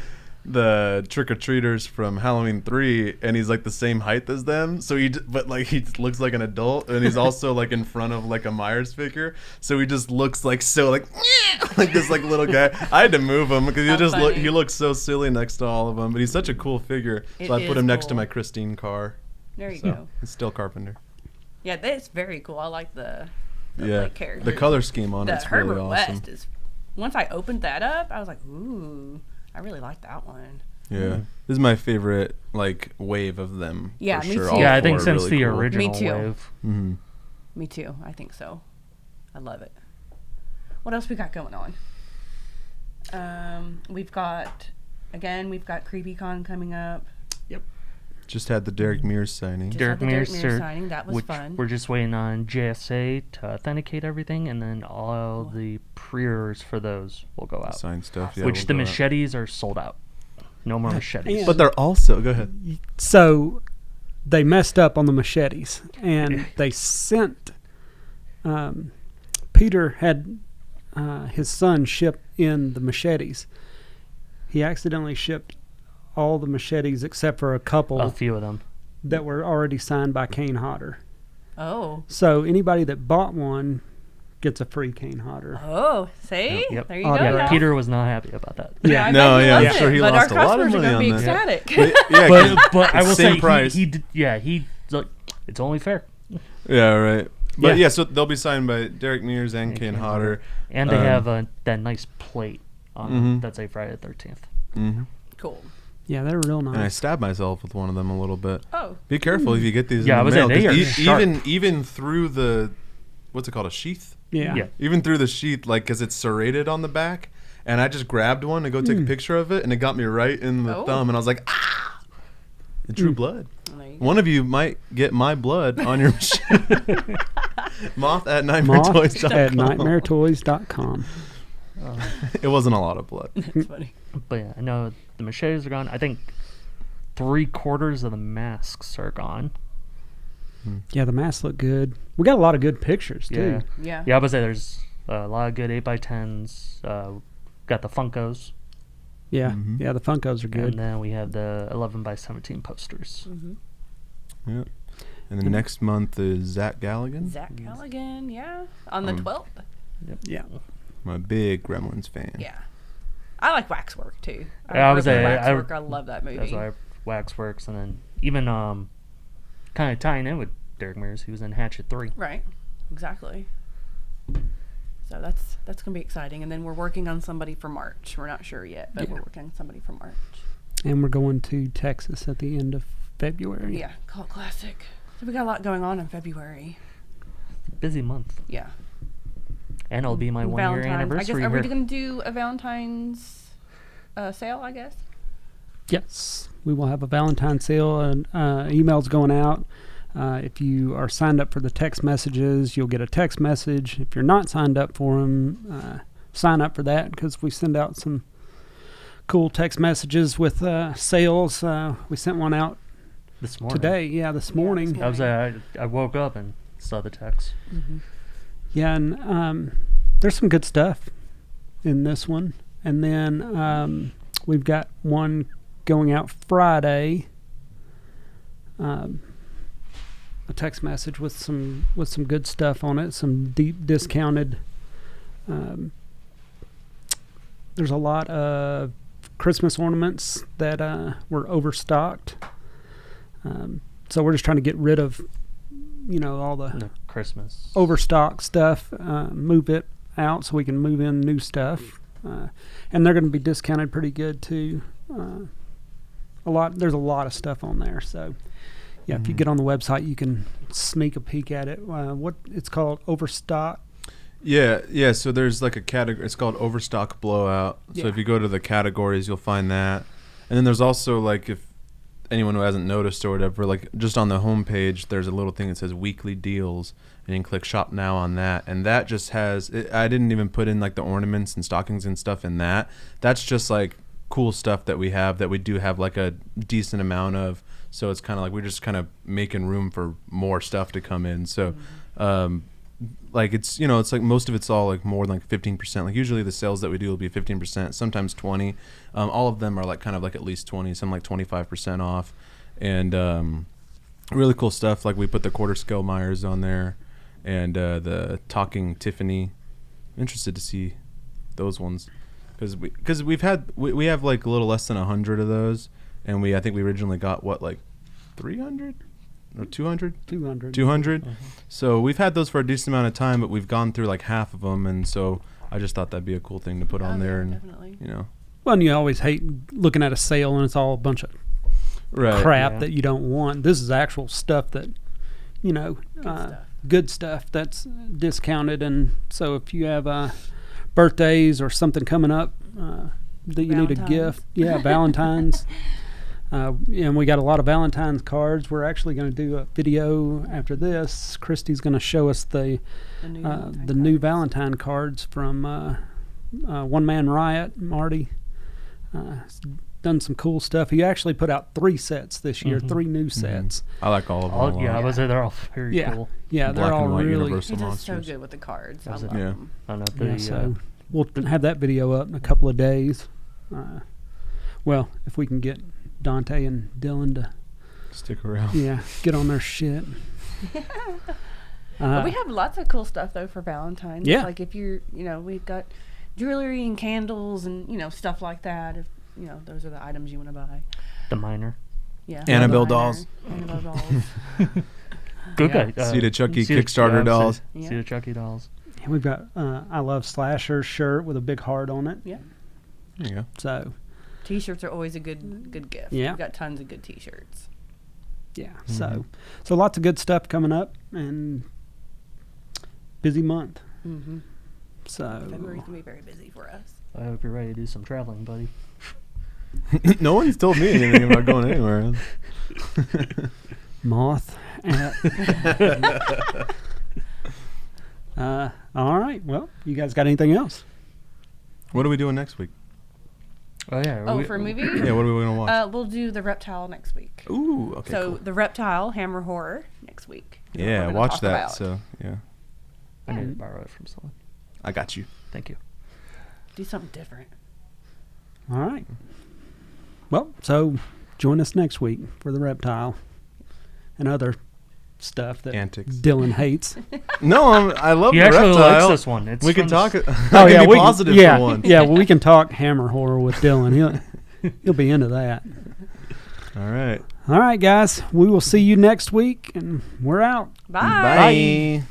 trick or treaters from Halloween 3, and he's like the same height as them. So he looks like an adult, and he's also like in front of like a Myers figure. So he just looks like so like like this like little guy. I had to move him because How funny. he looks so silly next to all of them. But he's such a cool figure. It So I put is him next to cool. my Christine car. There you So go. it's still Carpenter. Yeah, that's very cool. I like the Yeah, Blake character. the color scheme on The it's Herbert really awesome. West is. Once I opened that up, I was like, ooh, I really like that one. Yeah, this is my favorite like wave of them. Yeah, for me sure. too. All Yeah, I four think are since really the cool. original Me too. wave. Mm-hmm. Me too. I think so. I love it. What else we got going on? We've got CreepyCon coming up. Just had the Derek Mears signing. Just Derek had the Derek Mears, Mears signing. That was which fun. we're just waiting on JSA to authenticate everything, and then all the pre-orders for those will go out. Signed stuff. Yeah, which will the go out. machetes are sold out. No more machetes. And- But they're also go ahead. So they messed up on the machetes, and they sent. Peter had his son ship in the machetes. He accidentally shipped all the machetes except for a couple A few of them. that were already signed by Kane Hodder. Oh. So anybody that bought one gets a free Cane Hodder. Oh, see? Yep. There you Oh, go. yeah, y'all. Peter was not happy about that. Yeah, I No, bet he yeah, I'm loves sure it, he but lost our a lot of customers are money gonna be on that. ecstatic. Yeah, But I will same say price. he did. Yeah, he's like, it's only fair. Yeah, right. But Yeah. yeah, so they'll be signed by Derek Mears and Kane Hodder. And they Um, have that nice plate on Mhm. that's a Friday the 13th. Mm-hmm. Cool. Yeah, they're real And I nice. stabbed myself with one of them a little bit. Oh. Be careful if you get these. Yeah, I in was the saying, mail, they 'cause are sharp. even through the what's it called, a sheath. Yeah. Yeah. Even through the sheath, like because it's serrated on the back, and I just grabbed one to go take a picture of it, and it got me right in the Oh. thumb, and I was like, ah, the true blood. There you go. One of you might get my blood on your machine. Moth at Moth nightmaretoys.com. at nightmaretoys.com. It wasn't a lot of blood. That's funny. But yeah, I know the machetes are gone. I think 3/4 of the masks are gone. Yeah, the masks look good. We got a lot of good pictures, too. Yeah. Yeah. Yeah, I would say there's a lot of good 8x10s. Got the Funkos. Yeah, Mhm. yeah, the Funkos are good. And then we have the 11x17 posters. Yeah. And then next month is Zach Galligan. Zach Callaghan, yeah. On the 12th. Yeah. I'm a big Gremlins fan. Yeah. I like Waxwork too. Yeah, I was grew up a- with I- Waxwork. I love that movie. That's why Waxworks. And then even kind of tying in with Derek Mears, he was in Hatchet 3. Right. Exactly. So that's gonna be exciting. And then we're working on somebody for March. We're not sure yet, but Yeah. we're working on somebody for March. And we're going to Texas at the end of February. Yeah, Cult Classic. So we got a lot going on in February. Busy month. Yeah. And it'll be my 1 year Valentine's. anniversary Are we here. going to do a Valentine's sale, I guess? Yes, we will have a Valentine's sale, and emails going out. If you are signed up for the text messages, you'll get a text message. If you're not signed up for them, sign up for that, because we send out some cool text messages with sales. We sent one out This morning. today. Yeah, this morning. I woke up and saw the text. Mm-hmm. Yeah, and there's some good stuff in this one. And then we've got one going out Friday. A text message with some good stuff on it, some deep discounted. There's a lot of Christmas ornaments that were overstocked. So we're just trying to get rid of, all the Christmas overstock stuff, move it out so we can move in new stuff. And they're going to be discounted pretty good too. There's a lot of stuff on there. So yeah, if you get on the website, you can sneak a peek at it. What it's called, overstock. Yeah. So there's like a category. It's called Overstock Blowout. Yeah. So if you go to the categories, you'll find that. And then there's also, like, if anyone who hasn't noticed or whatever, like, just on the homepage, there's a little thing that says weekly deals, and you can click shop now on that. And that just has. I didn't even put in like the ornaments and stockings and stuff in that. That's just like cool stuff that we have, that we do have like a decent amount of. So it's kind of like we're just kind of making room for more stuff to come in. So, like it's it's like most of it's all like more than like 15%. Like usually the sales that we do will be 15%, sometimes 20. All of them are like kind of like at least 20, some like 25% off, and really cool stuff. Like we put the quarter scale Myers on there, and the talking Tiffany. Interested to see those ones, because we have like a little less than 100 of those. And I think we originally got like 300 or 200? 200. 200. So we've had those for a decent amount of time, but we've gone through like half of them. And so I just thought that'd be a cool thing to put on there. And, definitely. Well, and you always hate looking at a sale and it's all a bunch of crap that you don't want. This is actual stuff that, good stuff that's discounted. And so if you have birthdays or something coming up that you need a gift, Valentine's. And we got a lot of Valentine's cards. We're actually going to do a video after this. Christy's going to show us the new Valentine cards from One Man Riot. Marty has done some cool stuff. He actually put out 3 sets this year, 3 new sets. I like all of them. a lot. Yeah, I would say they're all very cool. Yeah, they're Black all and white really. Universal He does Monsters. so good with the cards. I Was love it? them. I know So we'll have that video up in a couple of days. Well, if we can get Dante and Dylan to Stick around. get on their shit. But we have lots of cool stuff though for Valentine's. Yeah. Like if you're, we've got jewelry and candles and stuff like that. If those are the items you want to buy. The minor. Yeah. Annabelle Minor, dolls. Annabelle dolls. Good Yeah. guy. See the Chucky Kickstarter dolls. See the Chucky dolls. And we've got I Love Slasher shirt with a big heart on it. Yeah. There you go. So T-shirts are always a good gift. Yeah. We've got tons of good T-shirts. yeah, so lots of good stuff coming up, and busy month. Mm-hmm. So February's gonna be very busy for us. I hope you're ready to do some traveling, buddy. No one's told me anything about going anywhere. moth. All right. Well, you guys got anything else? What are we doing next week? Oh yeah. Oh, for a movie? Yeah, what are we going to watch? We'll do The Reptile next week. Ooh, okay, So cool. The Reptile, Hammer Horror, next week. is what we're Yeah, gonna watch talk that. about. So, yeah. I need to borrow it from someone. I got you. Thank you. Do something different. All right. Well, so join us next week for The Reptile and other stuff that Antics. Dylan hates. No, I love He the actually reptile. likes this one. It's We can from talk. s- I can be we positive yeah, for one. Yeah, well, we can talk Hammer Horror with Dylan. He'll be into that. All right. All right, guys. We will see you next week, and we're out. Bye. Bye.